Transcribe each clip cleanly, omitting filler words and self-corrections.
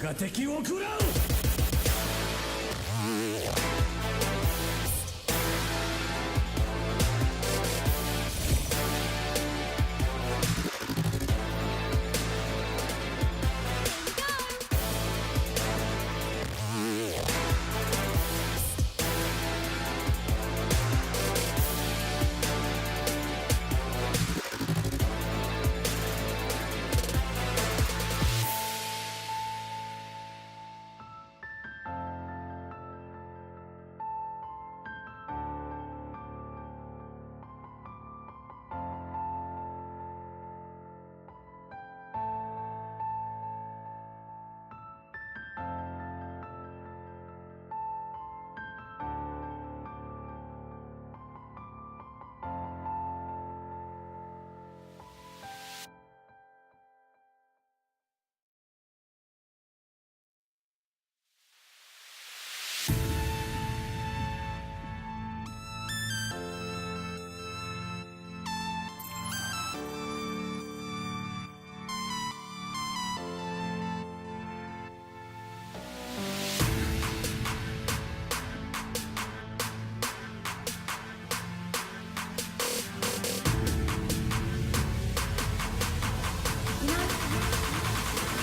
が敵を食らう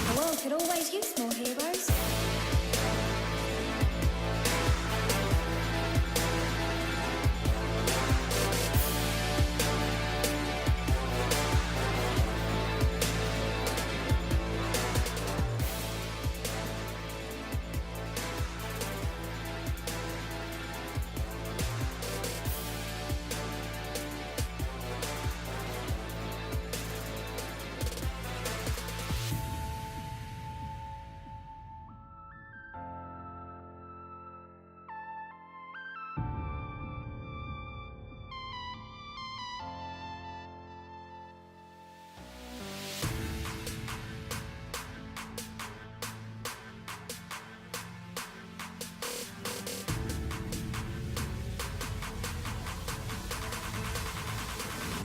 The world could always use more heroes.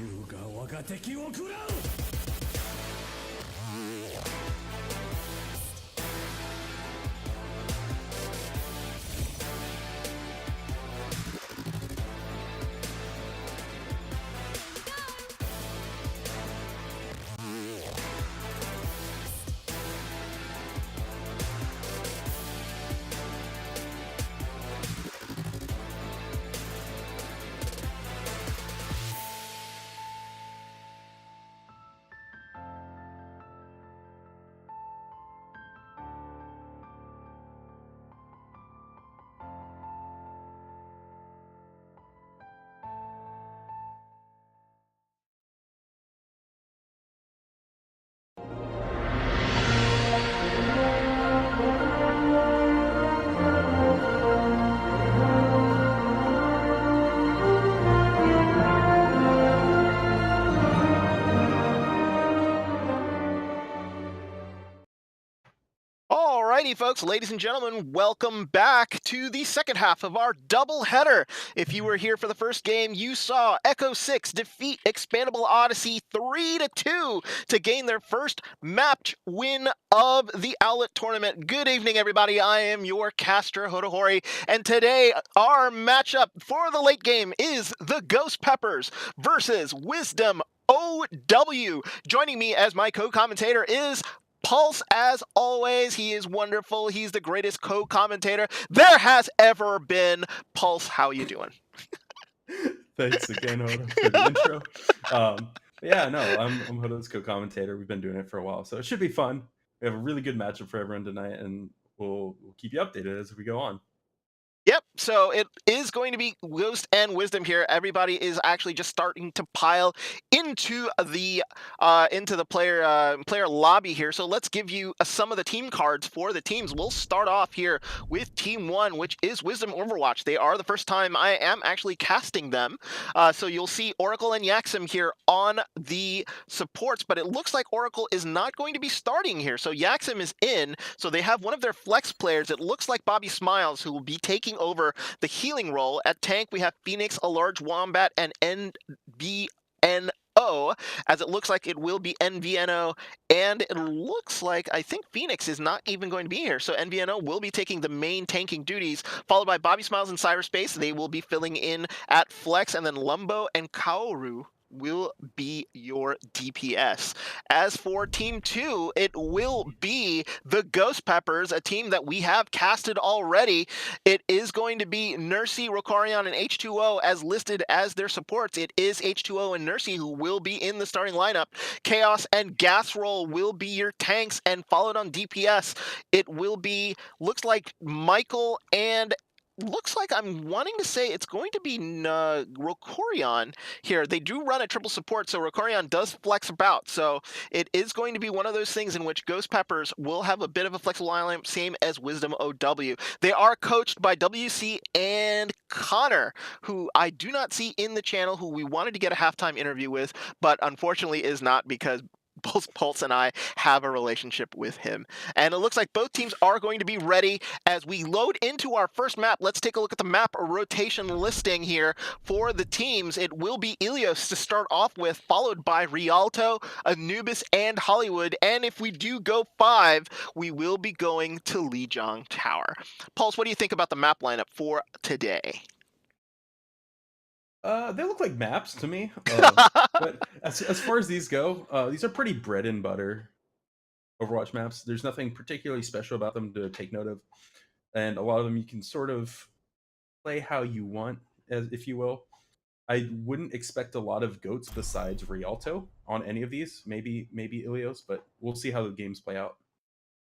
Yuga が敵を食らう Alrighty, folks, ladies and gentlemen, welcome back to the second half of our doubleheader. If you were here for the first game, you saw Echo 6 defeat Expandable Odyssey 3-2 to gain their first match win of the Owlet tournament. Good evening, everybody. I am your caster, Hotohori, and today our matchup for the late game is the Ghost Peppers versus WisdomOW. Joining me as my co-commentator is Pulse, as always. He is wonderful. He's the greatest co-commentator there has ever been. Pulse, how you doing? Thanks again, Hodo, for the intro. Yeah, no, I'm Hodo's co-commentator. We've been doing it for a while, so it should be fun. We have a really good matchup for everyone tonight, and we'll keep you updated as we go on. Yep, so it is going to be Ghost and Wisdom here. Everybody is actually just starting to pile into the player lobby here. So let's give you some of the team cards for the teams. We'll start off here with Team 1, which is Wisdom Overwatch. They are the first time I am actually casting them. So you'll see Oracle and Yaxim here on the supports, but it looks like Oracle is not going to be starting here. So Yaxim is in, so they have one of their flex players. It looks like Bobby Smiles, who will be taking over the healing role. At tank, we have Phoenix, a large Wombat, and NBNO. H2O, as it looks like it will be NVNO, and it looks like I think Phoenix is not even going to be here. So NVNO will be taking the main tanking duties, followed by Bobby Smiles in cyberspace. They will be filling in at Flex, and then Lumbo and Kaoru will be your DPS. As for Team 2, it will be the Ghost Peppers, a team that we have casted already. It is going to be Nursey, Rokarion, and H2O as listed as their supports. It is H2O and Nursey who will be in the starting lineup. Chaos and Gasroll will be your tanks, and followed on DPS, it will be, looks like Michael and looks like I'm wanting to say it's going to be Rokarion here. They do run a triple support, so Rokarion does flex about. So it is going to be one of those things in which Ghost Peppers will have a bit of a flexible lineup, same as WisdomOW. They are coached by WC and Connor, who I do not see in the channel, who we wanted to get a halftime interview with, but unfortunately is not, because both Pulse and I have a relationship with him. And it looks like both teams are going to be ready as we load into our first map. Let's take a look at the map rotation listing here for the teams. It will be Ilios to start off with, followed by Rialto, Anubis, and Hollywood. And if we do go 5, we will be going to Lijiang Tower. Pulse, what do you think about the map lineup for today? They look like maps to me. But as far as these go, these are pretty bread and butter Overwatch maps. There's nothing particularly special about them to take note of. And a lot of them you can sort of play how you want, as if you will. I wouldn't expect a lot of goats besides Rialto on any of these. Maybe Ilios, but we'll see how the games play out.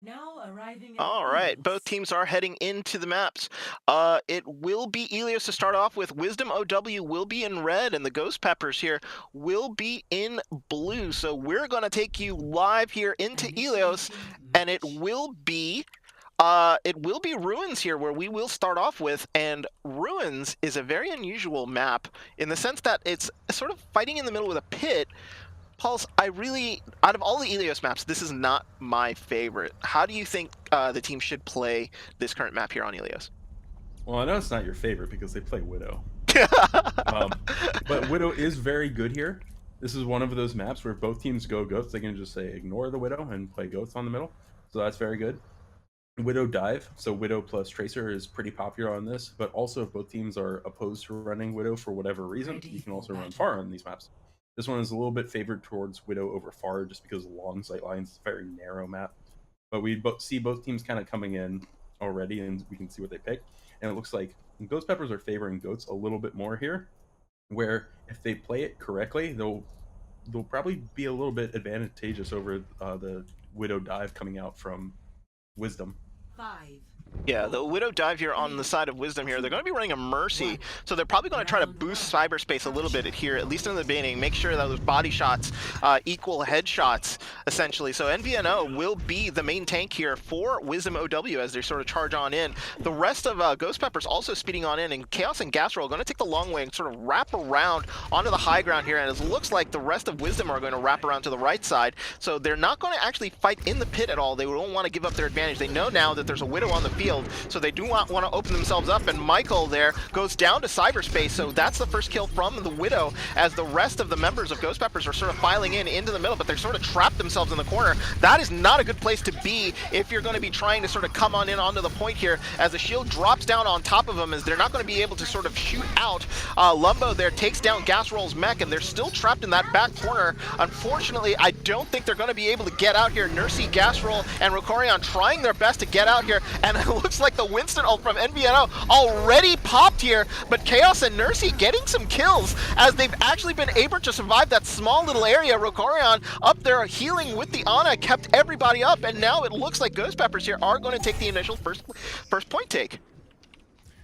Now arriving. All right, both teams are heading into the maps. It will be Ilios to start off with. WisdomOW will be in red, and the Ghost Peppers here will be in blue. So we're going to take you live here into Ilios, and it will be Ruins here where we will start off with. And Ruins is a very unusual map in the sense that it's sort of fighting in the middle with a pit. Pulse, out of all the Ilios maps, this is not my favorite. How do you think the team should play this current map here on Ilios? Well, I know it's not your favorite because they play Widow. But Widow is very good here. This is one of those maps where both teams go goats. They can just say ignore the Widow and play goats on the middle. So that's very good. Widow dive, so Widow plus Tracer is pretty popular on this, but also if both teams are opposed to running Widow for whatever reason, you can also run Far on these maps. This one is a little bit favored towards Widow over Far just because of long sight lines. It's a very narrow map. But we see both teams kind of coming in already, and we can see what they pick. And it looks like Ghost Peppers are favoring goats a little bit more here, where if they play it correctly, they'll probably be a little bit advantageous over the Widow dive coming out from Wisdom. 5. Yeah, the Widow dive here on the side of Wisdom here. They're going to be running a Mercy, so they're probably going to try to boost cyberspace a little bit here, at least in the beginning. Make sure that those body shots equal headshots, essentially. So NVNO will be the main tank here for WisdomOW as they sort of charge on in. The rest of Ghost Peppers also speeding on in, and Chaos and Gasroll are going to take the long way and sort of wrap around onto the high ground here, and it looks like the rest of Wisdom are going to wrap around to the right side. So they're not going to actually fight in the pit at all. They don't want to give up their advantage. They know now that there's a Widow on the field, so they do not want to open themselves up, and Michael there goes down to cyberspace, so that's the first kill from the Widow, as the rest of the members of Ghost Peppers are sort of filing in into the middle, but they're sort of trapped themselves in the corner. That is not a good place to be if you're going to be trying to sort of come on in onto the point here, as the shield drops down on top of them, as they're not going to be able to sort of shoot out. Lumbo there takes down Gasroll's mech, and they're still trapped in that back corner. Unfortunately, I don't think they're going to be able to get out here. Nursey, Gasroll, and Rokarion trying their best to get out here, and it looks like the Winston ult from NVNO already popped here, but Chaos and Nursey getting some kills as they've actually been able to survive that small little area. Rokarion up there healing with the Ana kept everybody up, and now it looks like Ghost Peppers here are going to take the initial first point take.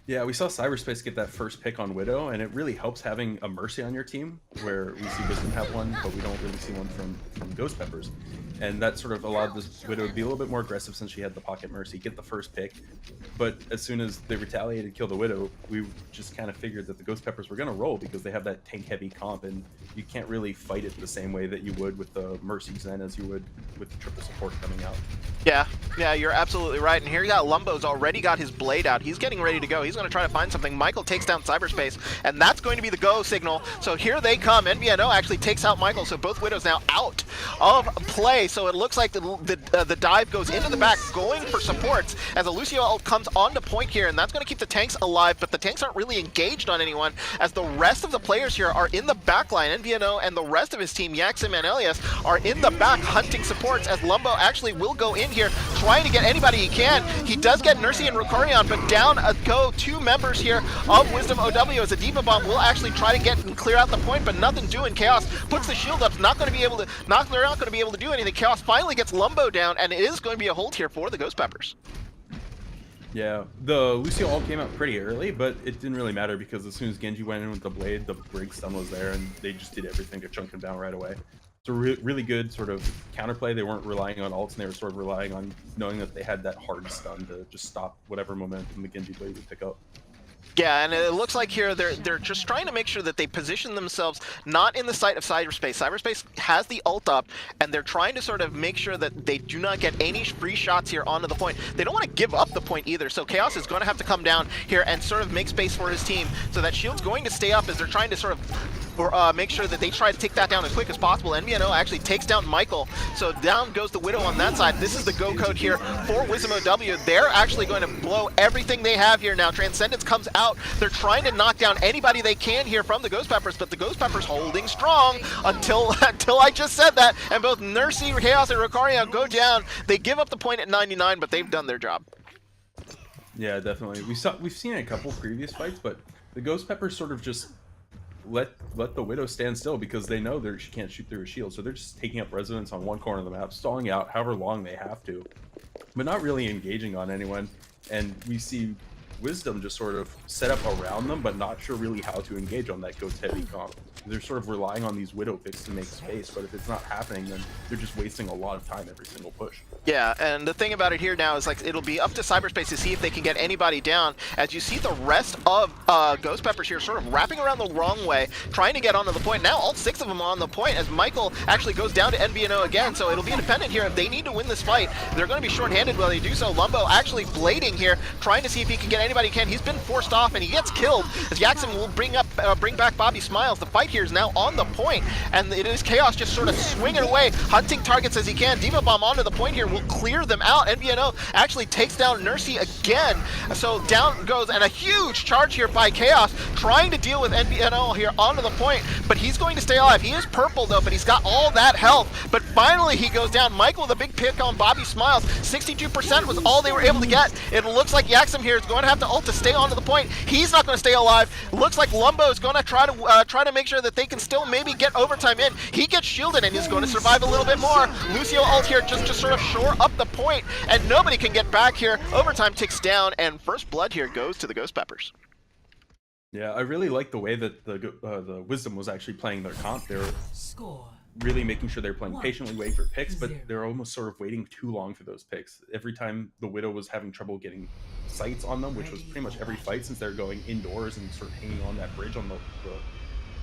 Yeah, we saw Cyberspace get that first pick on Widow, and it really helps having a Mercy on your team, where we see Wisdom have one, but we don't really see one from Ghost Peppers. And that sort of allowed this Widow to be a little bit more aggressive since she had the Pocket Mercy, get the first pick. But as soon as they retaliated, kill the Widow, we just kind of figured that the Ghost Peppers were going to roll because they have that tank-heavy comp, and you can't really fight it the same way that you would with the Mercies then as you would with the triple support coming out. Yeah, you're absolutely right. And here you got Lumbo's already got his blade out. He's getting ready to go. He's going to try to find something. Michael takes down Cyberspace, and that's going to be the go signal. So here they come. NBNO actually takes out Michael, so both Widows now out of play. So it looks like the dive goes into the back, going for supports, as a Lucio ult comes onto point here, and that's going to keep the tanks alive, but the tanks aren't really engaged on anyone, as the rest of the players here are in the back line. NBNO and the rest of his team, Yaxim and Ilios, are in the back hunting supports, as Lumbo actually will go in here, trying to get anybody he can. He does get Nursey and Rokarion, but down go 2 members here of WisdomOW, as a Diva Bomb will actually try to get and clear out the point, but nothing doing. Chaos puts the shield up, not going to be able to, they're not going to be able to do anything. Chaos finally gets Lumbo down, and it is going to be a hold here for the Ghost Peppers. Yeah, the Lucio ult came out pretty early, but it didn't really matter because as soon as Genji went in with the blade, the Brig stun was there, and they just did everything to chunk him down right away. It's a really good sort of counterplay. They weren't relying on ults, and they were sort of relying on knowing that they had that hard stun to just stop whatever momentum the Genji blade would pick up. Yeah, and it looks like here they're just trying to make sure that they position themselves not in the sight of Cyberspace. Cyberspace has the ult up, and they're trying to sort of make sure that they do not get any free shots here onto the point. They don't want to give up the point either, so Chaos is going to have to come down here and sort of make space for his team. So that shield's going to stay up as they're trying to sort of make sure that they try to take that down as quick as possible. NBNO actually takes down Michael, so down goes the Widow on that side. This is the go code here for WisdomOW. They're actually going to blow everything they have here now. Transcendence comes out. They're trying to knock down anybody they can here from the Ghost Peppers, but the Ghost Peppers holding strong until I just said that, and both Nursey, Chaos, and Rokarion go down. They give up the point at 99, but they've done their job. Yeah, definitely. We've seen a couple previous fights, but the Ghost Peppers sort of just let the Widow stand still because they know she can't shoot through a shield, so they're just taking up residence on one corner of the map, stalling out however long they have to, but not really engaging on anyone. And we see Wisdom just sort of set up around them, but not sure really how to engage on that ghost heavy comp. They're sort of relying on these Widow picks to make space, but if it's not happening, then they're just wasting a lot of time every single push. Yeah, and the thing about it here now is like it'll be up to Cyberspace to see if they can get anybody down, as you see the rest of Ghost Peppers here sort of wrapping around the wrong way, trying to get onto the point. Now all 6 of them are on the point, as Michael actually goes down to NBNO again, so it'll be dependent here. If they need to win this fight, they're going to be shorthanded while they do so. Lumbo actually blading here, trying to see if he can get anybody he can. He's been forced off, and he gets killed, as Yaxim will bring back Bobby Smiles. The fight here is now on the point, and it is Chaos just sort of swinging away, hunting targets as he can. Diva Bomb onto the point here will clear them out. NBNO actually takes down Nursey again, so down goes, and a huge charge here by Chaos, trying to deal with NBNO here onto the point, but he's going to stay alive. He is purple though, but he's got all that health, but finally he goes down. Michael with a big pick on Bobby Smiles. 62% was all they were able to get. It looks like Yaxim here is going to have to ult to stay onto the point. He's not going to stay alive. Looks like Lumbo is going to try to make sure that they can still maybe get overtime in. He gets shielded and he's going to survive a little bit more. Lucio ult here just to sort of shore up the point, and nobody can get back here. Overtime ticks down, and first blood here goes to the Ghost Peppers. Yeah, I really like the way that the Wisdom was actually playing their comp. They were really making sure they're playing patiently, waiting for picks, but they're almost sort of waiting too long for those picks. Every time the Widow was having trouble getting sights on them, which was pretty much every fight since they're going indoors and sort of hanging on that bridge on the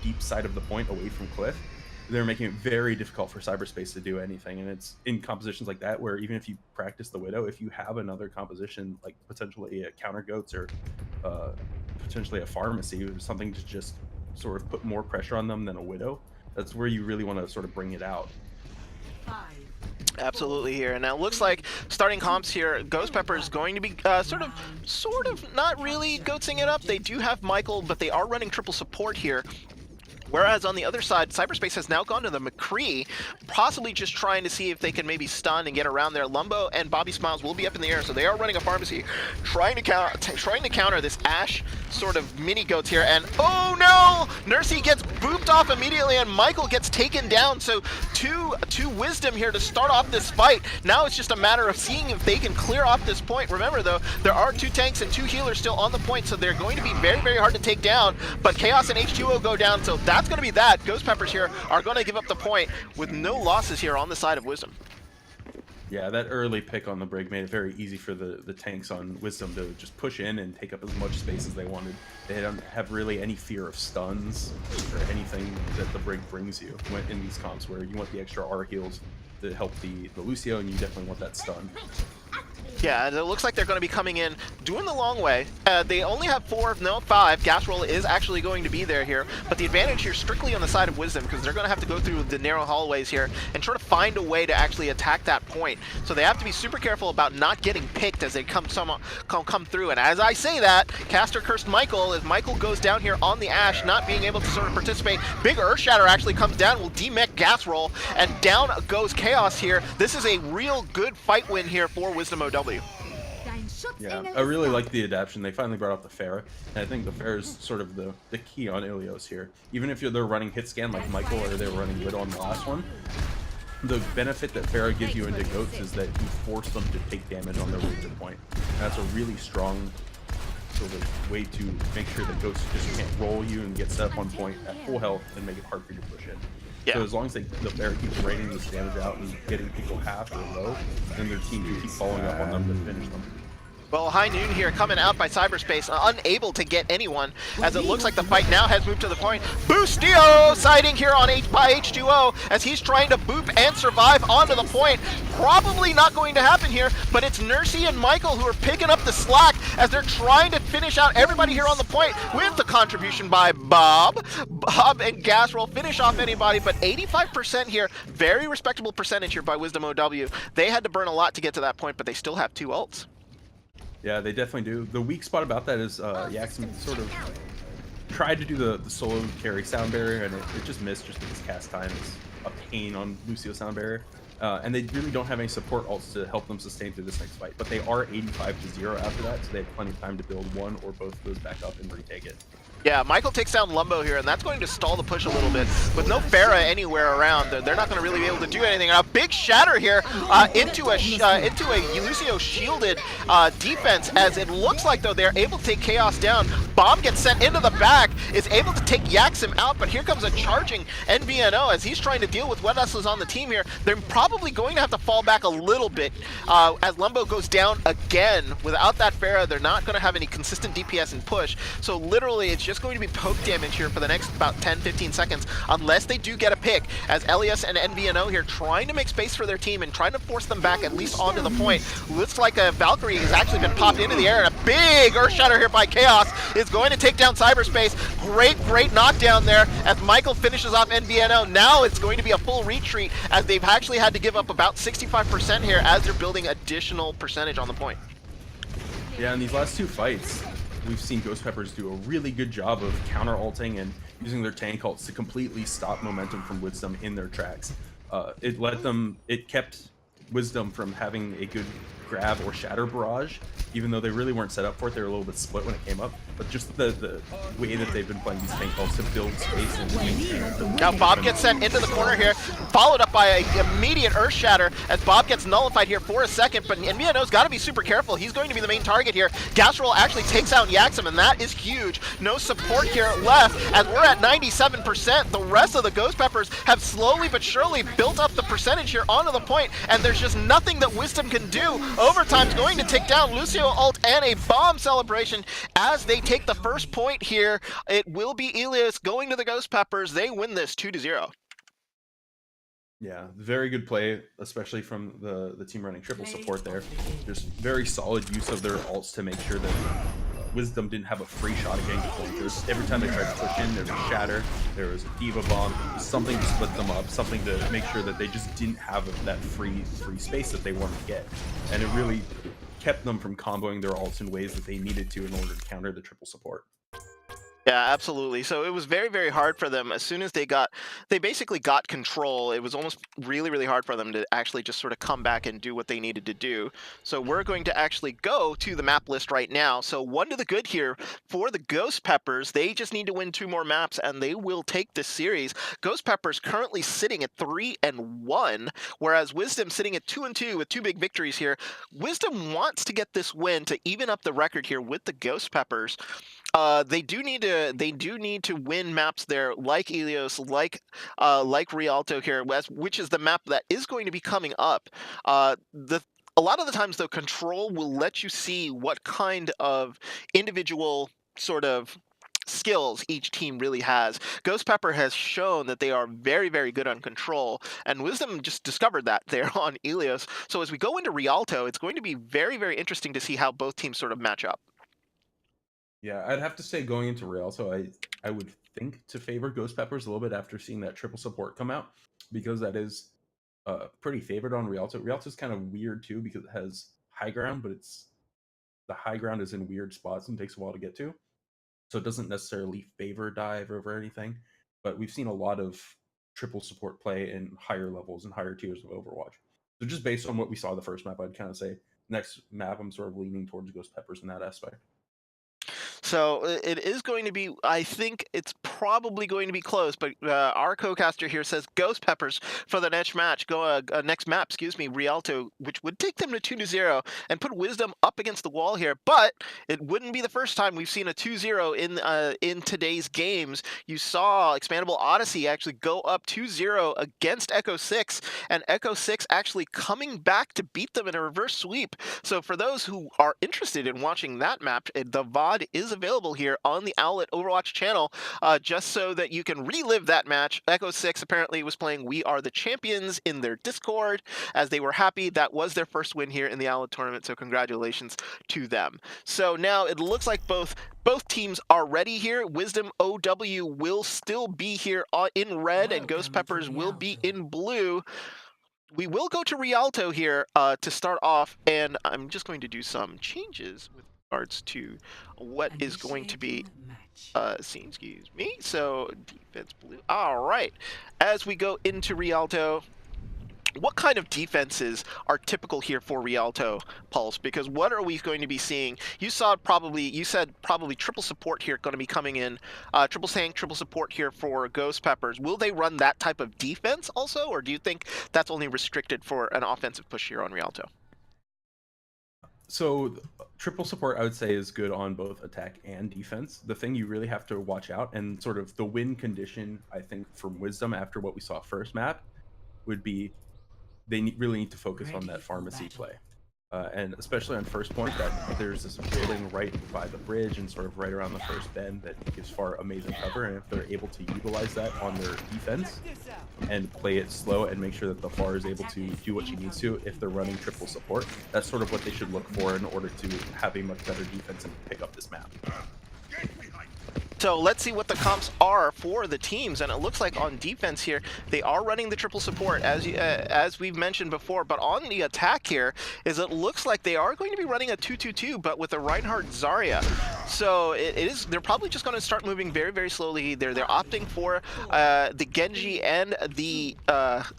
deep side of the point away from cliff, they're making it very difficult for Cyberspace to do anything. And it's in compositions like that where even if you practice the Widow, if you have another composition like potentially a counter goats or potentially a pharmacy or something to just sort of put more pressure on them than a Widow, that's where you really want to sort of bring it out. Absolutely here, and now it looks like starting comps here, Ghost Pepper is going to be sort of not really goatsing it up. They do have Michael, but they are running triple support here. Whereas on the other side, Cyberspace has now gone to the McCree, possibly just trying to see if they can maybe stun and get around there. Lumbo and Bobby Smiles will be up in the air, so they are running a pharmacy, trying to counter this Ash sort of mini goats here. And oh no, Nursey gets booped off immediately, and Michael gets taken down. So two Wisdom here to start off this fight. Now it's just a matter of seeing if they can clear off this point. Remember though, there are 2 tanks and 2 healers still on the point, so they're going to be very, very hard to take down. But Chaos and H2O go down, so that's going to be that. Ghost Peppers here are going to give up the point with no losses here on the side of Wisdom. Yeah, that early pick on the Brig made it very easy for the tanks on Wisdom to just push in and take up as much space as they wanted. They don't have really any fear of stuns or anything that the Brig brings you in these comps, where you want the extra R heals to help the Lucio, and you definitely want that stun. Yeah, and it looks like they're going to be coming in, doing the long way. They only have 4, no 5. Gas Roll is actually going to be there here, but the advantage here strictly on the side of Wisdom, because they're going to have to go through the narrow hallways here and try to find a way to actually attack that point. So they have to be super careful about not getting picked as they come through. And as I say that, Caster Cursed Michael, as Michael goes down here on the Ash, not being able to sort of participate. Big Earth Shatter actually comes down, will demech Gas Roll, and down goes Chaos here. This is a real good fight win here for WisdomOW. Yeah, I really like the adaptation. They finally brought out the Pharah, and I think the Pharah is sort of the key on Ilios here. Even if they're running hit scan like Michael or they were running Widow on the last one, the benefit that Pharah gives you into Goats is that you force them to take damage on their way to point. And that's a really strong sort of way to make sure that Goats just can't roll you and get set up on point at full health and make it hard for you to push in. Yeah. So as long as the Pharah keeps raining this damage out and getting people half or low, then their team can keep following up on them to finish them. Well, High Noon here coming out by cyberspace, unable to get anyone, as it looks like the fight now has moved to the point. Boostio sighting here on by H2O as he's trying to boop and survive onto the point. Probably not going to happen here, but it's Nursey and Michael who are picking up the slack as they're trying to finish out everybody here on the point with the contribution by Bob. Bob and Gas Roll finish off anybody, but 85% here, very respectable percentage here by WisdomOW. They had to burn a lot to get to that point, but they still have 2 ults. Yeah, they definitely do. The weak spot about that is Yaxim sort of tried to do the solo carry sound barrier, and it just missed just because cast time is a pain on Lucio sound barrier. And they really don't have any support ults to help them sustain through this next fight. But they are 85-0 after that, so they have plenty of time to build one or both of those back up and retake it. Yeah, Michael takes down Lumbo here, and that's going to stall the push a little bit. With no Pharah anywhere around, they're not going to really be able to do anything. And a big shatter here into a Lucio shielded defense, as it looks like, though, they're able to take Chaos down. Bomb gets sent into the back, is able to take Yaxim out, but here comes a charging NVNO as he's trying to deal with what else is on the team here. They're probably going to have to fall back a little bit as Lumbo goes down again. Without that Pharah, they're not going to have any consistent DPS and push. So literally, it's just going to be poke damage here for the next about 10-15 seconds unless they do get a pick, as Ilios and NVNO here trying to make space for their team and trying to force them back at least onto the point. Looks like a Valkyrie has actually been popped into the air, and a big Earth Shatter here by Chaos is going to take down cyberspace. Great knockdown there as Michael finishes off NVNO. Now it's going to be a full retreat as they've actually had to give up about 65% here as they're building additional percentage on the point. Yeah, in these last 2 fights, we've seen Ghost Peppers do a really good job of counter-ulting and using their tank ults to completely stop momentum from Wisdom in their tracks. It kept Wisdom from having a good grab or shatter barrage, even though they really weren't set up for it. They were a little bit split when it came up, but just the way that they've been playing these tank ults to build space and now Bob gets sent into the corner here, followed up by an immediate Earth Shatter as Bob gets nullified here for a second, but NVNO's got to be super careful. He's going to be the main target here. Gas Roll actually takes out Yaxim, and that is huge. No support here left as we're at 97%. The rest of the Ghost Peppers have slowly but surely built up the percentage here onto the point, and there's just nothing that Wisdom can do. Overtime's going to take down Lucio ult and a bomb celebration as they take the first point here. It will be Ilios going to the Ghost Peppers. They win this 2-0. Yeah, very good play, especially from the team running triple support there. Just very solid use of their ults to make sure that Wisdom didn't have a free shot at getting to point. Every time they tried to push in, there was a shatter, there was a diva bomb, something to split them up, something to make sure that they just didn't have that free space that they wanted to get. And it really kept them from comboing their ults in ways that they needed to in order to counter the triple support. Yeah, absolutely. So it was very hard for them. As soon as they basically got control, it was almost really hard for them to actually just sort of come back and do what they needed to do. So we're going to actually go to the map list right now. So 1 to the good here for the Ghost Peppers. They just need to win 2 more maps and they will take this series. Ghost Peppers currently sitting at 3-1, whereas Wisdom sitting at 2-2 with 2 big victories here. Wisdom wants to get this win to even up the record here with the Ghost Peppers. They do need to win maps there, like Ilios, like Rialto here, which is the map that is going to be coming up. A lot of the times, though, Control will let you see what kind of individual sort of skills each team really has. Ghost Pepper has shown that they are very, very good on control, and Wisdom just discovered that there on Ilios. So as we go into Rialto, it's going to be very, very interesting to see how both teams sort of match up. Yeah, I'd have to say going into Rialto, I would think to favor Ghost Peppers a little bit after seeing that triple support come out, because that is pretty favored on Rialto. Rialto's kind of weird too because it has high ground, but the high ground is in weird spots and takes a while to get to. So it doesn't necessarily favor dive over anything, but we've seen a lot of triple support play in higher levels and higher tiers of Overwatch. So just based on what we saw the first map, I'd kind of say next map I'm sort of leaning towards Ghost Peppers in that aspect. So it is going to be, I think it's probably going to be close, but our co-caster here says Ghost Peppers for the next match, next map, excuse me, Rialto, which would take them to 2-0 and put Wisdom up against the wall here. But it wouldn't be the first time we've seen a 2-0 in today's games. You saw Expandable Odyssey actually go up 2-0 against Echo 6, and Echo 6 actually coming back to beat them in a reverse sweep. So for those who are interested in watching that map, the VOD is available here on the Owlet Overwatch channel, just so that you can relive that match. Echo 6 apparently was playing We Are the Champions in their Discord, as they were happy. That was their first win here in the Owlet tournament, so congratulations to them. So now it looks like both teams are ready here. WisdomOW will still be here in red, and Ghost Peppers will be in blue. We will go to Rialto here to start off, and I'm just going to do some changes with regards to what is going to be seen, excuse me. So defense blue. All right. As we go into Rialto, what kind of defenses are typical here for Rialto, Pulse? Because what are we going to be seeing? You said probably triple support here going to be coming in, triple tank, triple support here for Ghost Peppers. Will they run that type of defense also, or do you think that's only restricted for an offensive push here on Rialto? So triple support, I would say, is good on both attack and defense. The thing you really have to watch out, and sort of the win condition, I think, from Wisdom after what we saw first map, would be they really need to focus on that pharmacy play. And especially on first point, that there's this building right by the bridge and sort of right around the first bend that gives Far amazing cover, and if they're able to utilize that on their defense and play it slow and make sure that the Far is able to do what she needs to if they're running triple support, that's sort of what they should look for in order to have a much better defense and pick up this map. So let's see what the comps are for the teams, and it looks like on defense here they are running the triple support as we've mentioned before, but on the attack here is it looks like they are going to be running a 2-2-2 but with a Reinhardt Zarya. So they're probably just going to start moving very, very slowly. They're opting for the Genji and the Hanzo.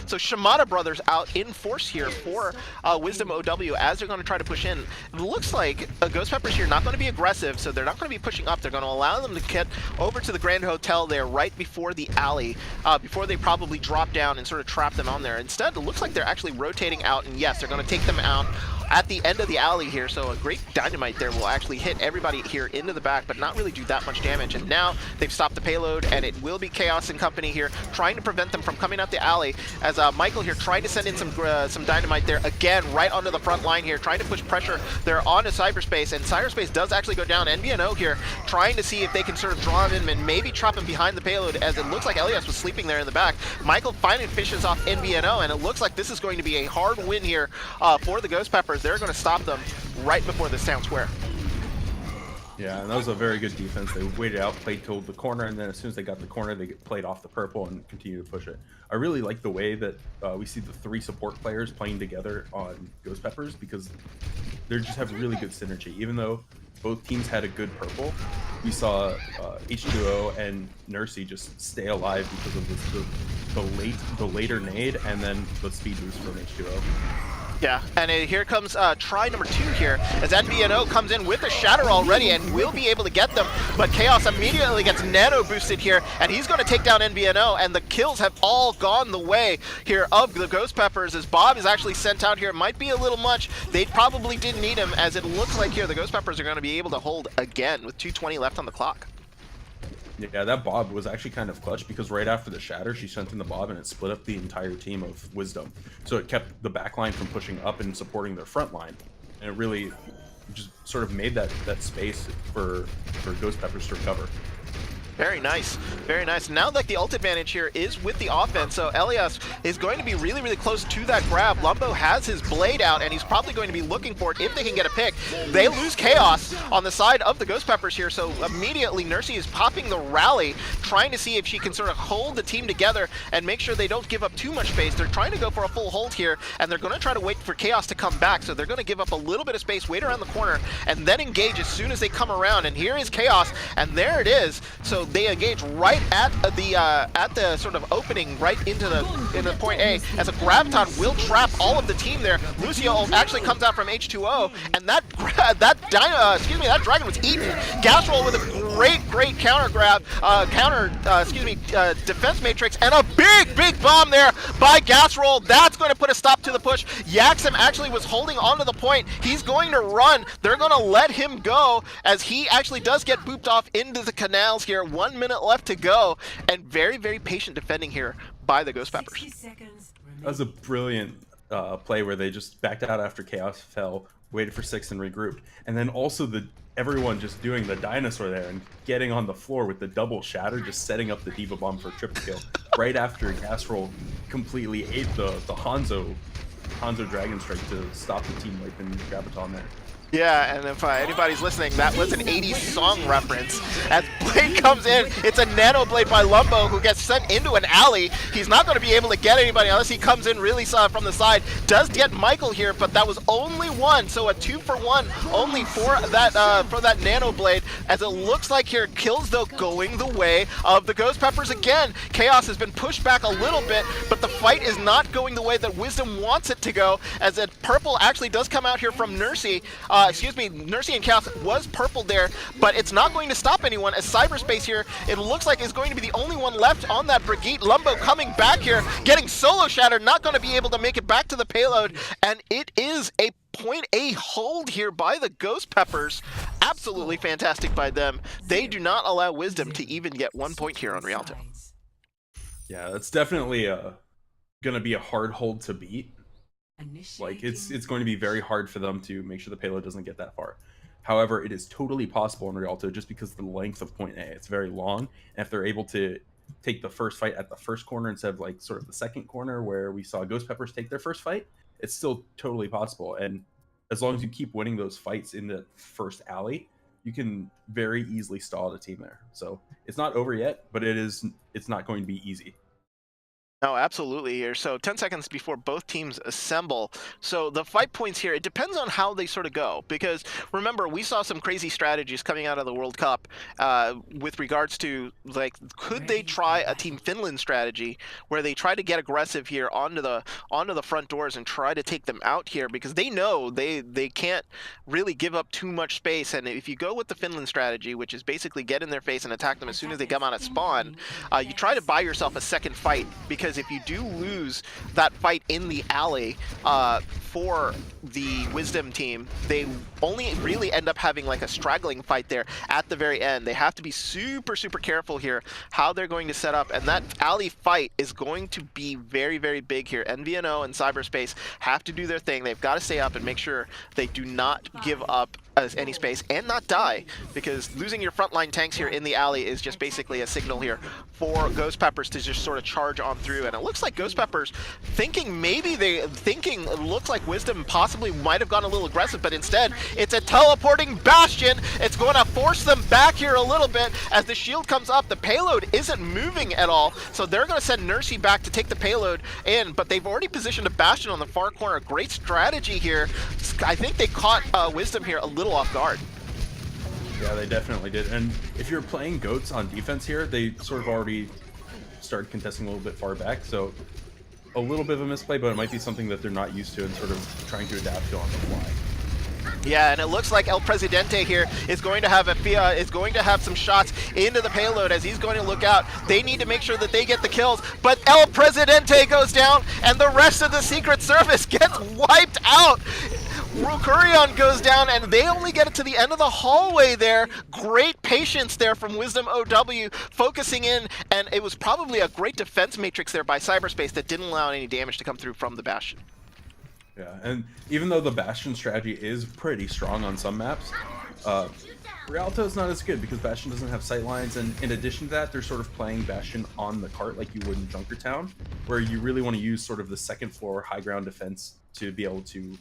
So Shimada brothers out in force here for WisdomOW as they're going to try to push in. It looks like Ghost Peppers here not going to be aggressive, so they're not going to be pushing up. They're going to allow them to get over to the Grand Hotel there right before the alley, before they probably drop down and sort of trap them on there. Instead, it looks like they're actually rotating out, and yes, they're going to take them out at the end of the alley here. So a great dynamite there will actually hit everybody here into the back, but not really do that much damage. And now they've stopped the payload, and it will be Chaos and company here trying to prevent them from coming out the alley, as Michael here tried to send in some dynamite there again right onto the front line here, trying to push pressure there onto Cyberspace, and Cyberspace does actually go down. NBNO here trying to see if they can sort of draw him in and maybe trap him behind the payload, as it looks like Ilios was sleeping there in the back. Michael finally fishes off NBNO, and it looks like this is going to be a hard win here for the Ghost Peppers. They're going to stop them right before this town square. Yeah, and that was a very good defense. They waited out, played to the corner, and then as soon as they got the corner, they played off the purple and continued to push it. I really like the way that we see the three support players playing together on Ghost Peppers, because they just have really good synergy. Even though both teams had a good purple, we saw H2O and Nursey just stay alive because of the later nade and then the speed boost from H2O. Yeah, and here comes try number 2 here, as NBNO comes in with a shatter already and will be able to get them, but Chaos immediately gets nano boosted here, and he's going to take down NBNO, and the kills have all gone the way here of the Ghost Peppers, as Bob is actually sent out here. It might be a little much. They probably didn't need him, as it looks like here the Ghost Peppers are going to be able to hold again with 2:20 left on the clock. Yeah, that Bob was actually kind of clutch, because right after the shatter, she sent in the Bob and it split up the entire team of Wisdom. So it kept the back line from pushing up and supporting their front line. And it really just sort of made that space for Ghost Peppers to recover. Very nice, very nice. Now like the ult advantage here is with the offense, so Ilios is going to be really, really close to that grab. Lumbo has his blade out, and he's probably going to be looking for it if they can get a pick. They lose Chaos on the side of the Ghost Peppers here, so immediately Nursey is popping the rally, trying to see if she can sort of hold the team together and make sure they don't give up too much space. They're trying to go for a full hold here, and they're going to try to wait for Chaos to come back, so they're going to give up a little bit of space, wait around the corner, and then engage as soon as they come around. And here is Chaos, and there it is. So they engage right at the sort of opening right into the point A, as a Graviton will trap all of the team there. Lucio actually comes out from H2O, and that dragon was eaten. Gasroll with a great counter grab, defense matrix, and a big bomb there by Gasroll. That's going to put a stop to the push. Yaxim actually was holding onto the point. He's going to run. They're going to let him go, as he actually does get booped off into the canals here. 1 minute left to go, and very patient defending here by the Ghost Peppers. That was a brilliant play where they just backed out after Chaos fell, waited for 6 and regrouped, and then also everyone just doing the dinosaur there and getting on the floor with the double shatter, just setting up the Diva Bomb for a triple kill right after Gasroll completely ate the Hanzo Dragon Strike to stop the team wiping Graviton there. Yeah, and if anybody's listening, that was an 80s song reference. As Blade comes in, it's a Nano Blade by Lumbo, who gets sent into an alley. He's not going to be able to get anybody unless he comes in really from the side. Does get Michael here, but that was only one, so a 2-for-1 only for that Nano Blade. As it looks like here, kills though going the way of the Ghost Peppers again. Chaos has been pushed back a little bit, but the fight is not going the way that Wisdom wants it to go, as that purple actually does come out here from Nursey. Nursey and Chaos was purple there, but it's not going to stop anyone, as Cyberspace here, it looks like is going to be the only one left on that Brigitte. Lumbo coming back here, getting solo shattered, not going to be able to make it back to the payload, and it is a point A hold here by the Ghost Peppers. Absolutely fantastic by them. They do not allow Wisdom to even get 1 point here on Rialto. Yeah, that's definitely gonna be a hard hold to beat. Like, it's going to be very hard for them to make sure the payload doesn't get that far. However, it is totally possible in Rialto, just because of the length of point A. It's very long, and if they're able to take the first fight at the first corner instead of like sort of the second corner where we saw Ghost Peppers take their first fight, it's still totally possible. And as long as you keep winning those fights in the first alley, you can very easily stall the team there. So it's not over yet, but it's not going to be easy. No, absolutely here. So 10 seconds before both teams assemble. So the fight points here, it depends on how they sort of go. Because remember, we saw some crazy strategies coming out of the World Cup with regards to, like, could they try a Team Finland strategy where they try to get aggressive here onto the front doors and try to take them out here, because they know they can't really give up too much space. And if you go with the Finland strategy, which is basically get in their face and attack them as soon as they come out at spawn, you try to buy yourself a second fight, because if you do lose that fight in the alley for the Wisdom team, they only really end up having like a straggling fight there at the very end. They have to be super careful here how they're going to set up, and that alley fight is going to be very big here. NVNO and Cyberspace have to do their thing. They've got to stay up and make sure they do not give up any space and not die, because losing your frontline tanks here in the alley is just basically a signal here for Ghost Peppers to just sort of charge on through. And it looks like Ghost Peppers it looks like Wisdom possibly might have gone a little aggressive, but instead it's a teleporting Bastion. It's going to force them back here a little bit as the shield comes up. The payload isn't moving at all, so they're going to send Nursey back to take the payload in, but they've already positioned a Bastion on the far corner. Great strategy here. I think they caught Wisdom here a little off guard. Yeah, they definitely did. And if you're playing Goats on defense here, they sort of already started contesting a little bit far back, so a little bit of a misplay, but it might be something that they're not used to and sort of trying to adapt to on the fly. Yeah, and it looks like El Presidente here is going to have some shots into the payload as he's going to look out. They need to make sure that they get the kills, but El Presidente goes down and the rest of the Secret Service gets wiped out. Rukurion goes down, and they only get it to the end of the hallway there. Great patience there from WisdomOW, focusing in, and it was probably a great defense matrix there by Cyberspace that didn't allow any damage to come through from the Bastion. Yeah, and even though the Bastion strategy is pretty strong on some maps, Rialto is not as good because Bastion doesn't have sight lines, and in addition to that, they're sort of playing Bastion on the cart like you would in Junkertown, where you really want to use sort of the second floor high ground defense to be able to